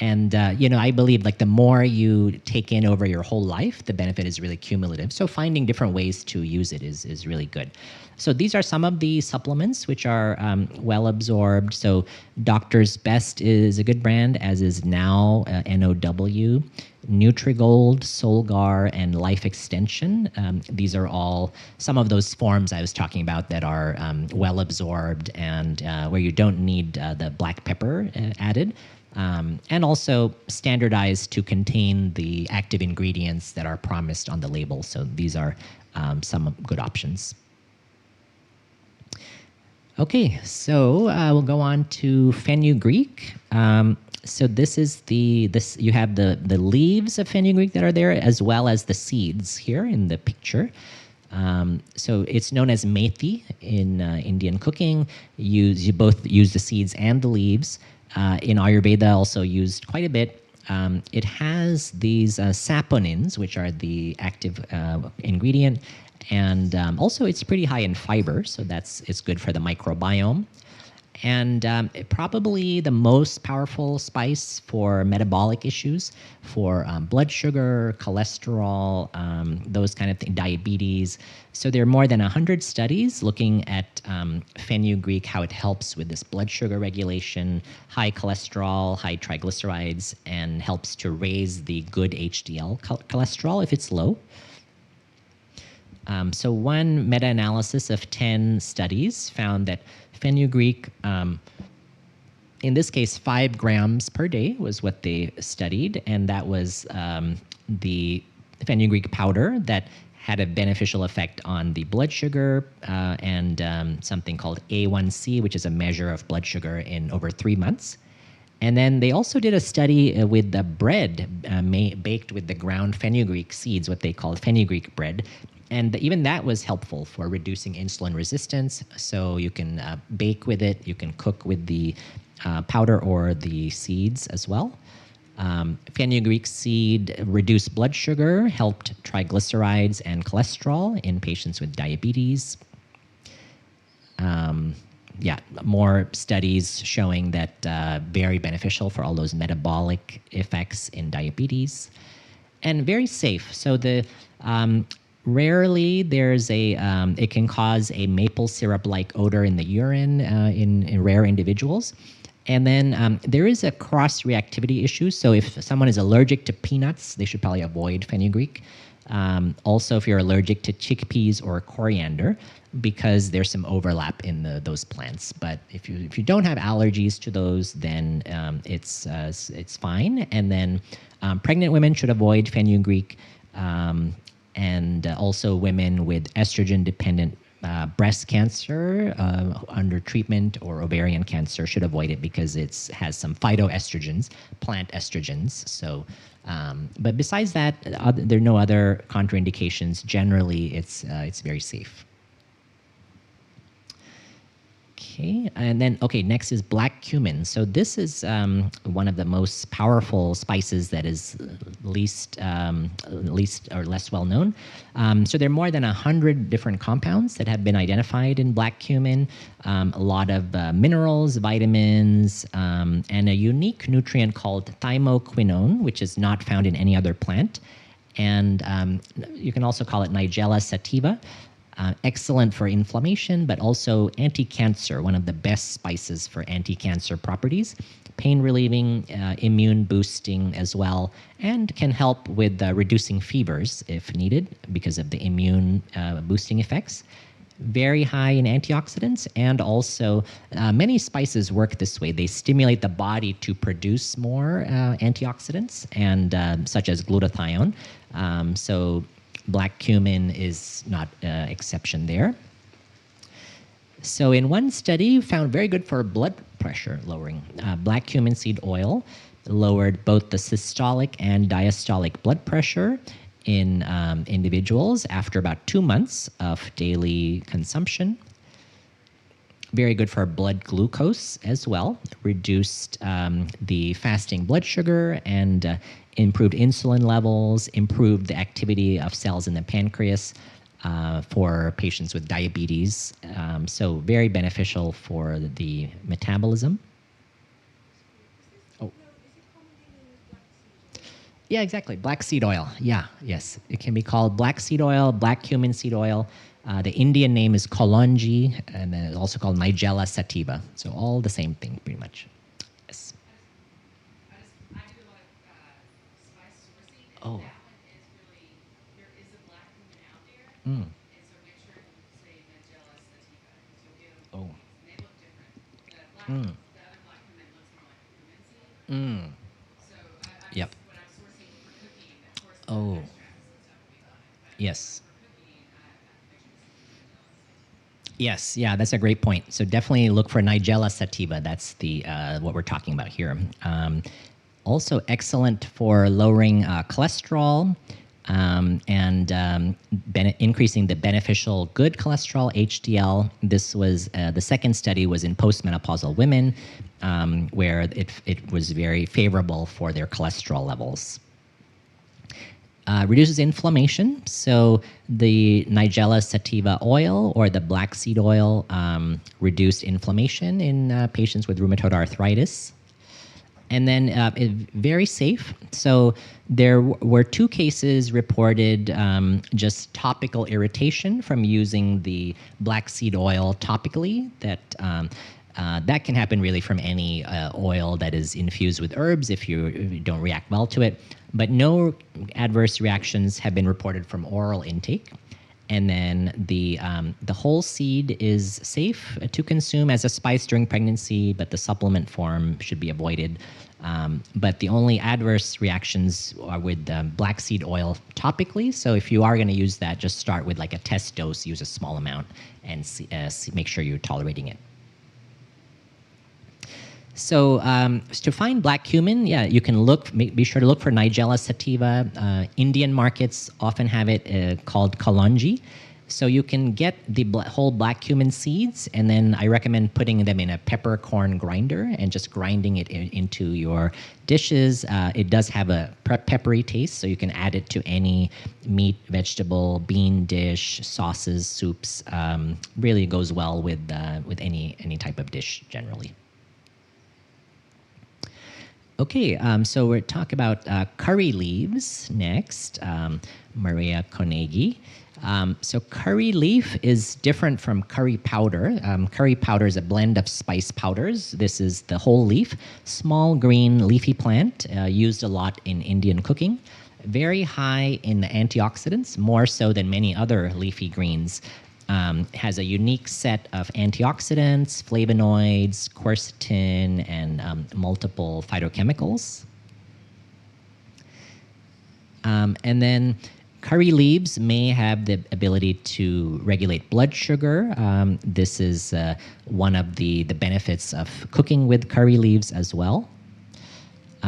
I believe like the more you take in over your whole life, the benefit is really cumulative. So finding different ways to use it is really good. So these are some of the supplements which are well absorbed. So Doctor's Best is a good brand, as is Now, NOW, Nutrigold, Solgar, and Life Extension. These are all some of those forms I was talking about that are well absorbed and where you don't need the black pepper added. And also standardized to contain the active ingredients that are promised on the label. So these are some good options. Okay, so we'll go on to fenugreek. So this is you have the leaves of fenugreek that are there, as well as the seeds here in the picture. So it's known as methi in Indian cooking. You both use the seeds and the leaves. In Ayurveda, also used quite a bit. It has these saponins, which are the active ingredient, and also it's pretty high in fiber, so it's good for the microbiome. And probably the most powerful spice for metabolic issues, for blood sugar, cholesterol, those kind of things, diabetes. So there are more than 100 studies looking at fenugreek, how it helps with this blood sugar regulation, high cholesterol, high triglycerides, and helps to raise the good HDL cholesterol if it's low. So one meta-analysis of 10 studies found that fenugreek, in this case, 5 grams per day was what they studied, and that was the fenugreek powder that had a beneficial effect on the blood sugar and something called A1C, which is a measure of blood sugar in over 3 months. And then they also did a study with the bread baked with the ground fenugreek seeds, what they call fenugreek bread. And even that was helpful for reducing insulin resistance. So you can bake with it, you can cook with the powder or the seeds as well. Fenugreek seed reduced blood sugar, helped triglycerides and cholesterol in patients with diabetes. More studies showing that very beneficial for all those metabolic effects in diabetes, and very safe. So the rarely there's it can cause a maple syrup-like odor in the urine in rare individuals. And then there is a cross-reactivity issue. So if someone is allergic to peanuts, they should probably avoid fenugreek. Also, if you're allergic to chickpeas or coriander, because there's some overlap in those plants. But if you don't have allergies to those, then it's fine. And then pregnant women should avoid fenugreek, and also women with estrogen-dependent breast cancer under treatment or ovarian cancer should avoid it because it has some phytoestrogens, plant estrogens. So, but besides that, there are no other contraindications. Generally, it's very safe. Okay, and then, next is black cumin. So this is one of the most powerful spices that is least or less well known. So there are more than 100 different compounds that have been identified in black cumin, a lot of minerals, vitamins, and a unique nutrient called thymoquinone, which is not found in any other plant. And you can also call it Nigella sativa. Excellent for inflammation, but also anti-cancer, one of the best spices for anti-cancer properties, pain relieving, immune boosting as well, and can help with reducing fevers if needed because of the immune boosting effects. Very high in antioxidants, and also many spices work this way. They stimulate the body to produce more antioxidants, and such as glutathione. So black cumin is not exception there. So in one study, found very good for blood pressure lowering. Black cumin seed oil lowered both the systolic and diastolic blood pressure in individuals after about 2 months of daily consumption. Very good for blood glucose as well. Reduced the fasting blood sugar and improved insulin levels, improved the activity of cells in the pancreas for patients with diabetes. So very beneficial for the metabolism. Oh. Yeah, exactly. Black seed oil. Yeah, yes. It can be called black seed oil, black cumin seed oil. The Indian name is Kalonji, and then it's also called Nigella sativa. So all the same thing, pretty much. Yes. I do a lot of spice sourcing, and Oh. that one is really, there is a black cumin out there, Mm. and so make sure you say Nigella sativa, because you'll get them, Oh. and they look different. Mm. The other black cumin looks more like a cumin seed. Mm. So I Yep. just, when I'm sourcing for cooking, of course, the Oh. extracts and stuff will be fine, but Yes. for cooking, I have to make sure it's Nigella sativa. Yes, yeah, that's a great point. So definitely look for Nigella sativa. That's the what we're talking about here. Also excellent for lowering cholesterol and increasing the beneficial good cholesterol, HDL. This was the second study was in postmenopausal women, where it was very favorable for their cholesterol levels. Reduces inflammation. So the Nigella sativa oil or the black seed oil reduced inflammation in patients with rheumatoid arthritis. And then very safe. So there were 2 cases reported just topical irritation from using the black seed oil topically. That can happen really from any oil that is infused with herbs if you don't react well to it. But no adverse reactions have been reported from oral intake. And then the whole seed is safe to consume as a spice during pregnancy, but the supplement form should be avoided. But the only adverse reactions are with black seed oil topically. So if you are going to use that, just start with like a test dose, use a small amount, and make sure you're tolerating it. So to find black cumin, yeah, you can be sure to look for Nigella sativa. Indian markets often have it called kalonji. So you can get the whole black cumin seeds, and then I recommend putting them in a peppercorn grinder and just grinding it into your dishes. It does have a peppery taste, so you can add it to any meat, vegetable, bean dish, sauces, soups. Really goes well with any type of dish generally. Okay, so we'll talk about curry leaves next. Maria Konegi. So curry leaf is different from curry powder. Curry powder is a blend of spice powders. This is the whole leaf, small green leafy plant used a lot in Indian cooking. Very high in antioxidants, more so than many other leafy greens. Has a unique set of antioxidants, flavonoids, quercetin, and multiple phytochemicals. And then curry leaves may have the ability to regulate blood sugar. This is one of the benefits of cooking with curry leaves as well.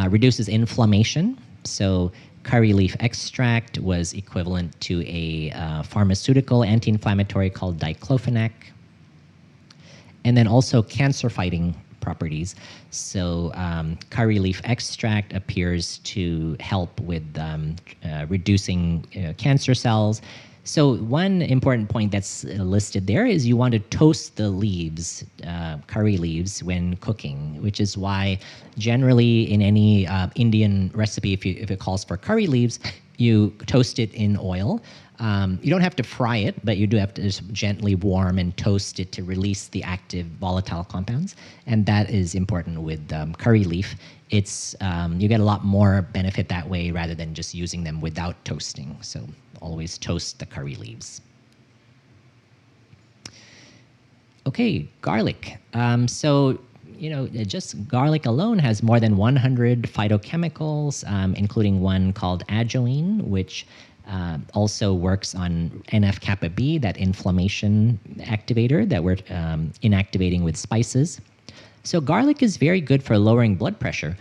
Reduces inflammation. So curry leaf extract was equivalent to a pharmaceutical anti-inflammatory called diclofenac. And then also cancer-fighting properties. So curry leaf extract appears to help with reducing cancer cells. So one important point that's listed there is you want to toast the leaves, curry leaves, when cooking, which is why generally in any Indian recipe, if it calls for curry leaves, you toast it in oil. You don't have to fry it, but you do have to just gently warm and toast it to release the active volatile compounds, and that is important with curry leaf. It's you get a lot more benefit that way rather than just using them without toasting. So always toast the curry leaves. Okay, garlic. So just garlic alone has more than 100 phytochemicals, including one called ajoine, which also works on NF-kappa B, that inflammation activator that we're inactivating with spices. So garlic is very good for lowering blood pressure.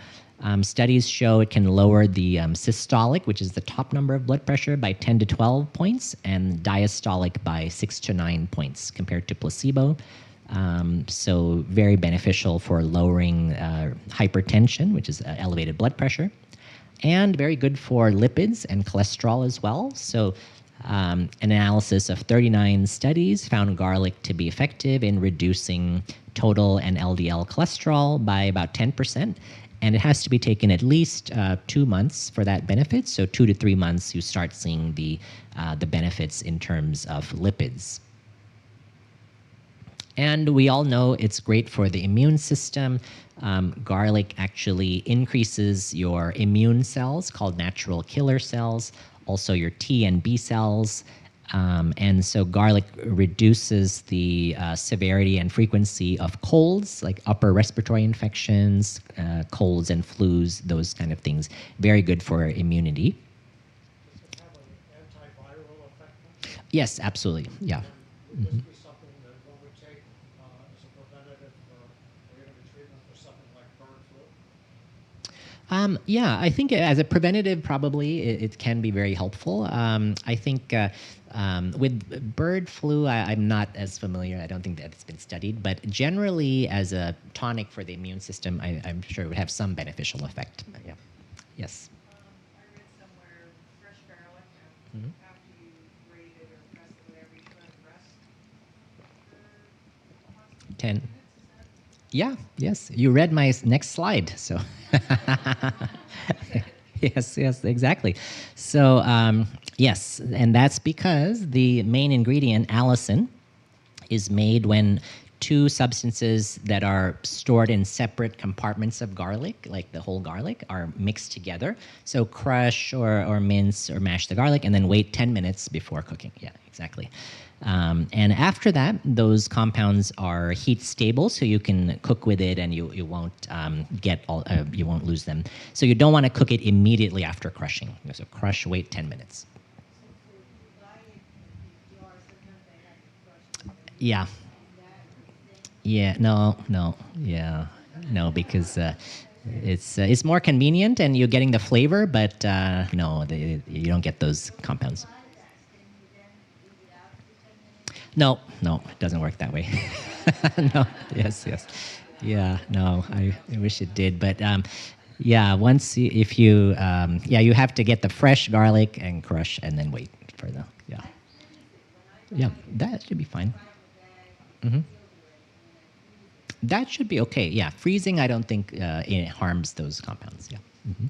Studies show it can lower the systolic, which is the top number of blood pressure, by 10 to 12 points, and diastolic by 6 to 9 points compared to placebo. So very beneficial for lowering hypertension, which is elevated blood pressure, and very good for lipids and cholesterol as well. So an analysis of 39 studies found garlic to be effective in reducing total and LDL cholesterol by about 10%. And it has to be taken at least 2 months for that benefit. So 2 to 3 months, you start seeing the benefits in terms of lipids. And we all know it's great for the immune system. Garlic actually increases your immune cells, called natural killer cells, also your T and B cells. And so garlic reduces the severity and frequency of colds, like upper respiratory infections, colds and flus, those kind of things. Very good for immunity. Does it have an antiviral effect? Yes, absolutely. Yeah. Would this be something that one would take as a preventative or even a treatment for something like bird flu? Yeah, I think as a preventative, probably it can be very helpful. I think with bird flu, I'm not as familiar. I don't think that it's been studied, but generally as a tonic for the immune system, I'm sure it would have some beneficial effect. Yeah. Yes. I read somewhere fresh garlic, Mhm. after you grate it or press it, whatever, you put on the breast for approximately 10. 10 minutes, is that? Yeah, yes. You read my next slide, so. Yes, exactly. So, yes, and that's because the main ingredient, allicin, is made when two substances that are stored in separate compartments of garlic, like the whole garlic, are mixed together. So crush or mince or mash the garlic and then wait 10 minutes before cooking. Yeah, exactly. And after that, those compounds are heat stable, so you can cook with it and you won't you won't lose them. So you don't want to cook it immediately after crushing. So crush, wait 10 minutes. So for buy it in jars, sometimes they have it crushed. Yeah. Is that the thing? Yeah, no, yeah. no, because it's more convenient and you're getting the flavor, but no, you don't get those compounds. No, no, it doesn't work that way. No, yes, yes. Yeah, no, I wish it did. But yeah, if you, yeah, you have to get the fresh garlic and crush and then wait for the, yeah. Yeah, that should be fine. Hmm. That should be okay. Yeah, freezing, I don't think it harms those compounds. Yeah. Hmm.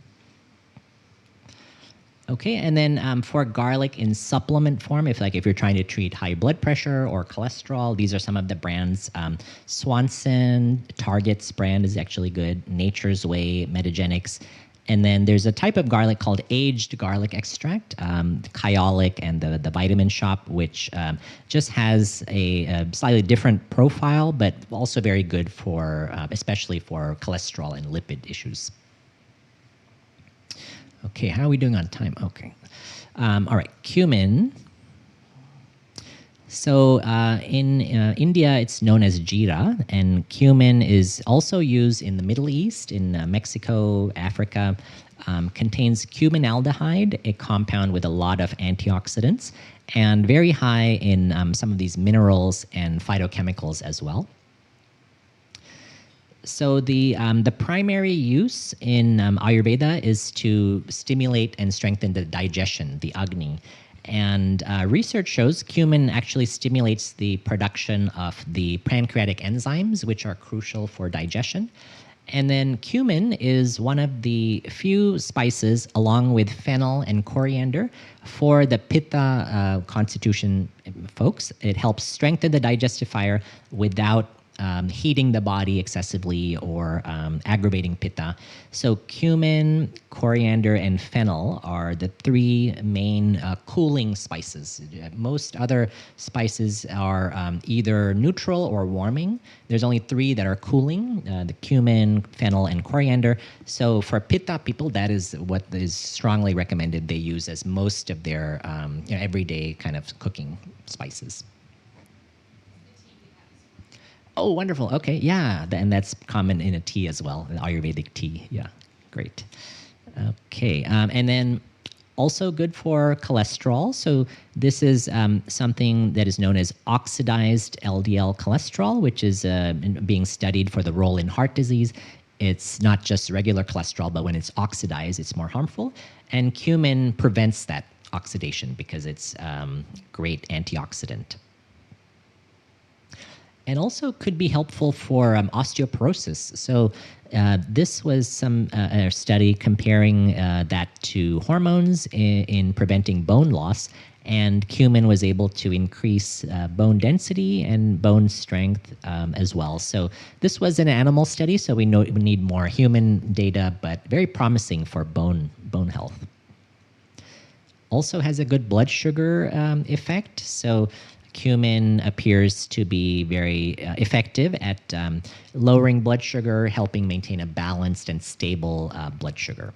Okay, and then for garlic in supplement form, if you're trying to treat high blood pressure or cholesterol, these are some of the brands. Swanson, Target's brand is actually good. Nature's Way, Metagenics. And then there's a type of garlic called aged garlic extract, Kyolic and the Vitamin Shop, which just has a slightly different profile, but also very good for, especially for cholesterol and lipid issues. Okay, how are we doing on time? Okay. All right, cumin. So in India, it's known as jeera, and cumin is also used in the Middle East, in Mexico, Africa. Contains cuminaldehyde, a compound with a lot of antioxidants, and very high in some of these minerals and phytochemicals as well. So the primary use in Ayurveda is to stimulate and strengthen the digestion, the agni. And research shows cumin actually stimulates the production of the pancreatic enzymes, which are crucial for digestion. And then cumin is one of the few spices, along with fennel and coriander, for the pitta constitution folks. It helps strengthen the digestive fire without heating the body excessively or aggravating pitta. So cumin, coriander, and fennel are the three main cooling spices. Most other spices are either neutral or warming. There's only three that are cooling, the cumin, fennel, and coriander. So for pitta people, that is what is strongly recommended they use as most of their everyday kind of cooking spices. Oh, wonderful. Okay, yeah, and that's common in a tea as well, an Ayurvedic tea. Yeah, great. Okay, and then also good for cholesterol. So this is something that is known as oxidized LDL cholesterol, which is being studied for the role in heart disease. It's not just regular cholesterol, but when it's oxidized, it's more harmful. And cumin prevents that oxidation because it's great antioxidant. And also could be helpful for osteoporosis. So this was some study comparing that to hormones in preventing bone loss, and cumin was able to increase bone density and bone strength as well. So this was an animal study, so we know we need more human data, but very promising for bone health. Also has a good blood sugar effect. So cumin appears to be very effective at lowering blood sugar, helping maintain a balanced and stable blood sugar.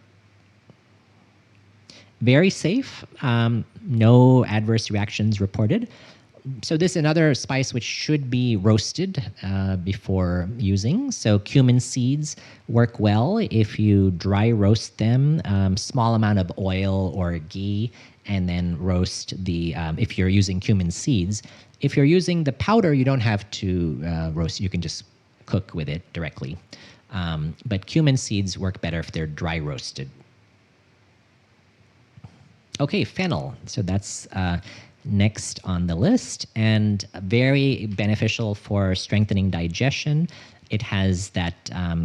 Very safe, no adverse reactions reported. So this is another spice which should be roasted before using. So cumin seeds work well if you dry roast them, small amount of oil or ghee, and then roast the, if you're using cumin seeds. If you're using the powder, you don't have to roast. You can just cook with it directly. But cumin seeds work better if they're dry roasted. Okay, fennel. So that's next on the list, and very beneficial for strengthening digestion. It has that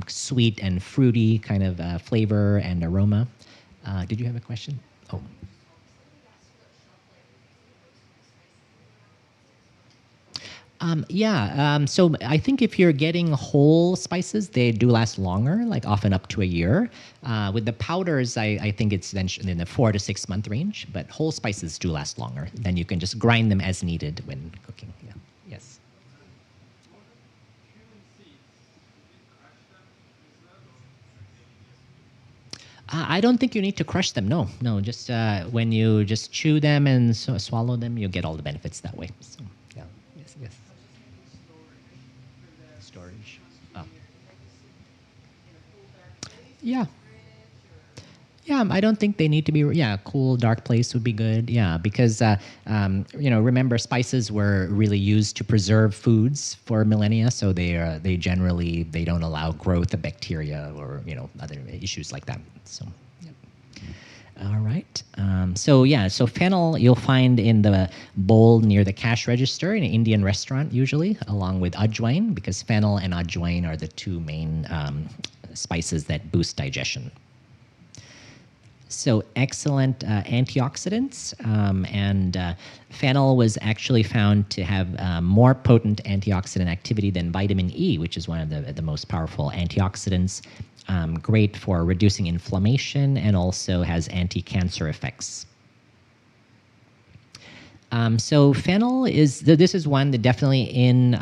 sweet and fruity kind of flavor and aroma. Did you have a question? Oh. So I think if you're getting whole spices, they do last longer, like often up to a year. With the powders, I think it's then in the 4 to 6 month range, but whole spices do last longer. Then you can just grind them as needed when cooking. Yeah. Yes. I don't think you need to crush them. No, no. Just when you just chew them and swallow them, you get all the benefits that way. So, yeah. Yes. Yes. Storage. Oh. Yeah. fridge or? Yeah, I don't think they need to be. Yeah, cool, dark place would be good. Yeah, because remember, spices were really used to preserve foods for millennia, so they generally they don't allow growth of bacteria or other issues like that. So. All right. So fennel you'll find in the bowl near the cash register in an Indian restaurant usually, along with ajwain, because fennel and ajwain are the two main spices that boost digestion. So excellent antioxidants, and fennel was actually found to have more potent antioxidant activity than vitamin E, which is one of the most powerful antioxidants. Great for reducing inflammation and also has anti-cancer effects. So fennel this is one that definitely in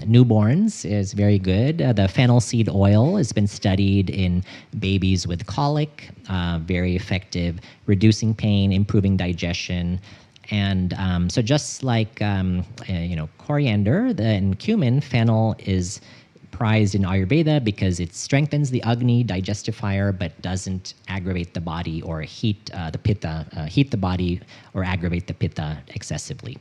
newborns is very good. The fennel seed oil has been studied in babies with colic, very effective, reducing pain, improving digestion. And so just like coriander and cumin, fennel is prized in Ayurveda because it strengthens the Agni digestifier but doesn't aggravate the body or heat the pitta, heat the body or aggravate the pitta excessively.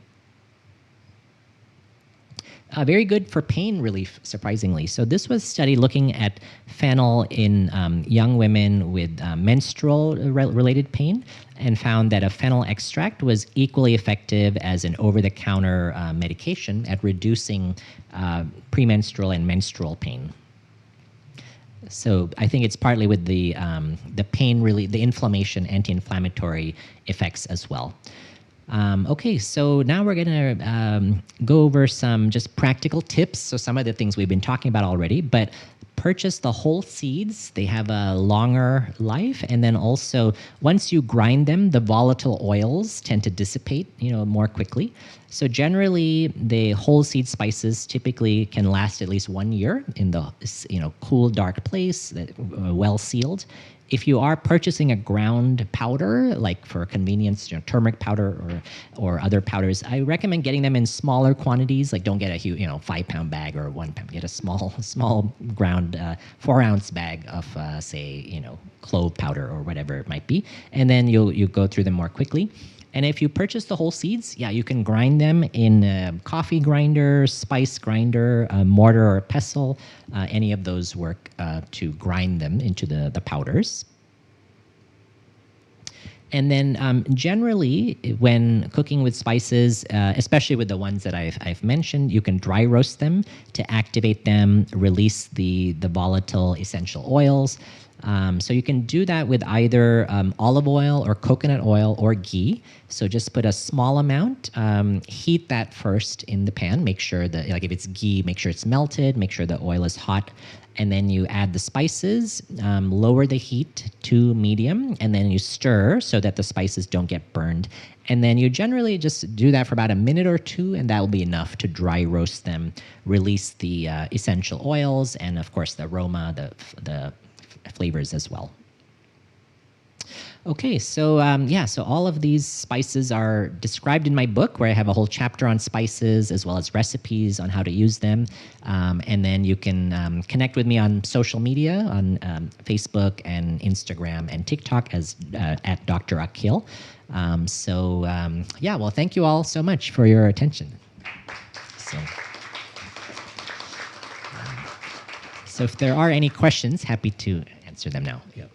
Very good for pain relief, surprisingly. So this was a study looking at fennel in young women with menstrual-related pain and found that a fennel extract was equally effective as an over-the-counter medication at reducing premenstrual and menstrual pain. So I think it's partly with the pain relief, the inflammation, anti-inflammatory effects as well. Okay, so now we're going to go over some just practical tips. So some of the things we've been talking about already, but purchase the whole seeds. They have a longer life. And then also, once you grind them, the volatile oils tend to dissipate, more quickly. So generally, the whole seed spices typically can last at least 1 year in the, cool, dark place, well sealed. If you are purchasing a ground powder, like for convenience, turmeric powder or other powders, I recommend getting them in smaller quantities. Like don't get a huge, 5-pound bag or 1 pound. Get a small ground 4-ounce bag of, say, clove powder or whatever it might be, and then you go through them more quickly. And if you purchase the whole seeds, you can grind them in a coffee grinder, spice grinder, a mortar or a pestle. Any of those work to grind them into the powders. And then generally, when cooking with spices, especially with the ones that I've mentioned, you can dry roast them to activate them, release the volatile essential oils. So you can do that with either olive oil or coconut oil or ghee. So just put a small amount, heat that first in the pan. Make sure that, like if it's ghee, make sure it's melted, make sure the oil is hot. And then you add the spices, lower the heat to medium, and then you stir so that the spices don't get burned. And then you generally just do that for about a minute or two, and that will be enough to dry roast them, release the essential oils, and of course the aroma, the flavors as well. Okay, so so all of these spices are described in my book, where I have a whole chapter on spices as well as recipes on how to use them. And then you can connect with me on social media, on Facebook and Instagram and TikTok as at Dr. Akil. Well, thank you all so much for your attention. So if there are any questions, happy to answer them now. Yep.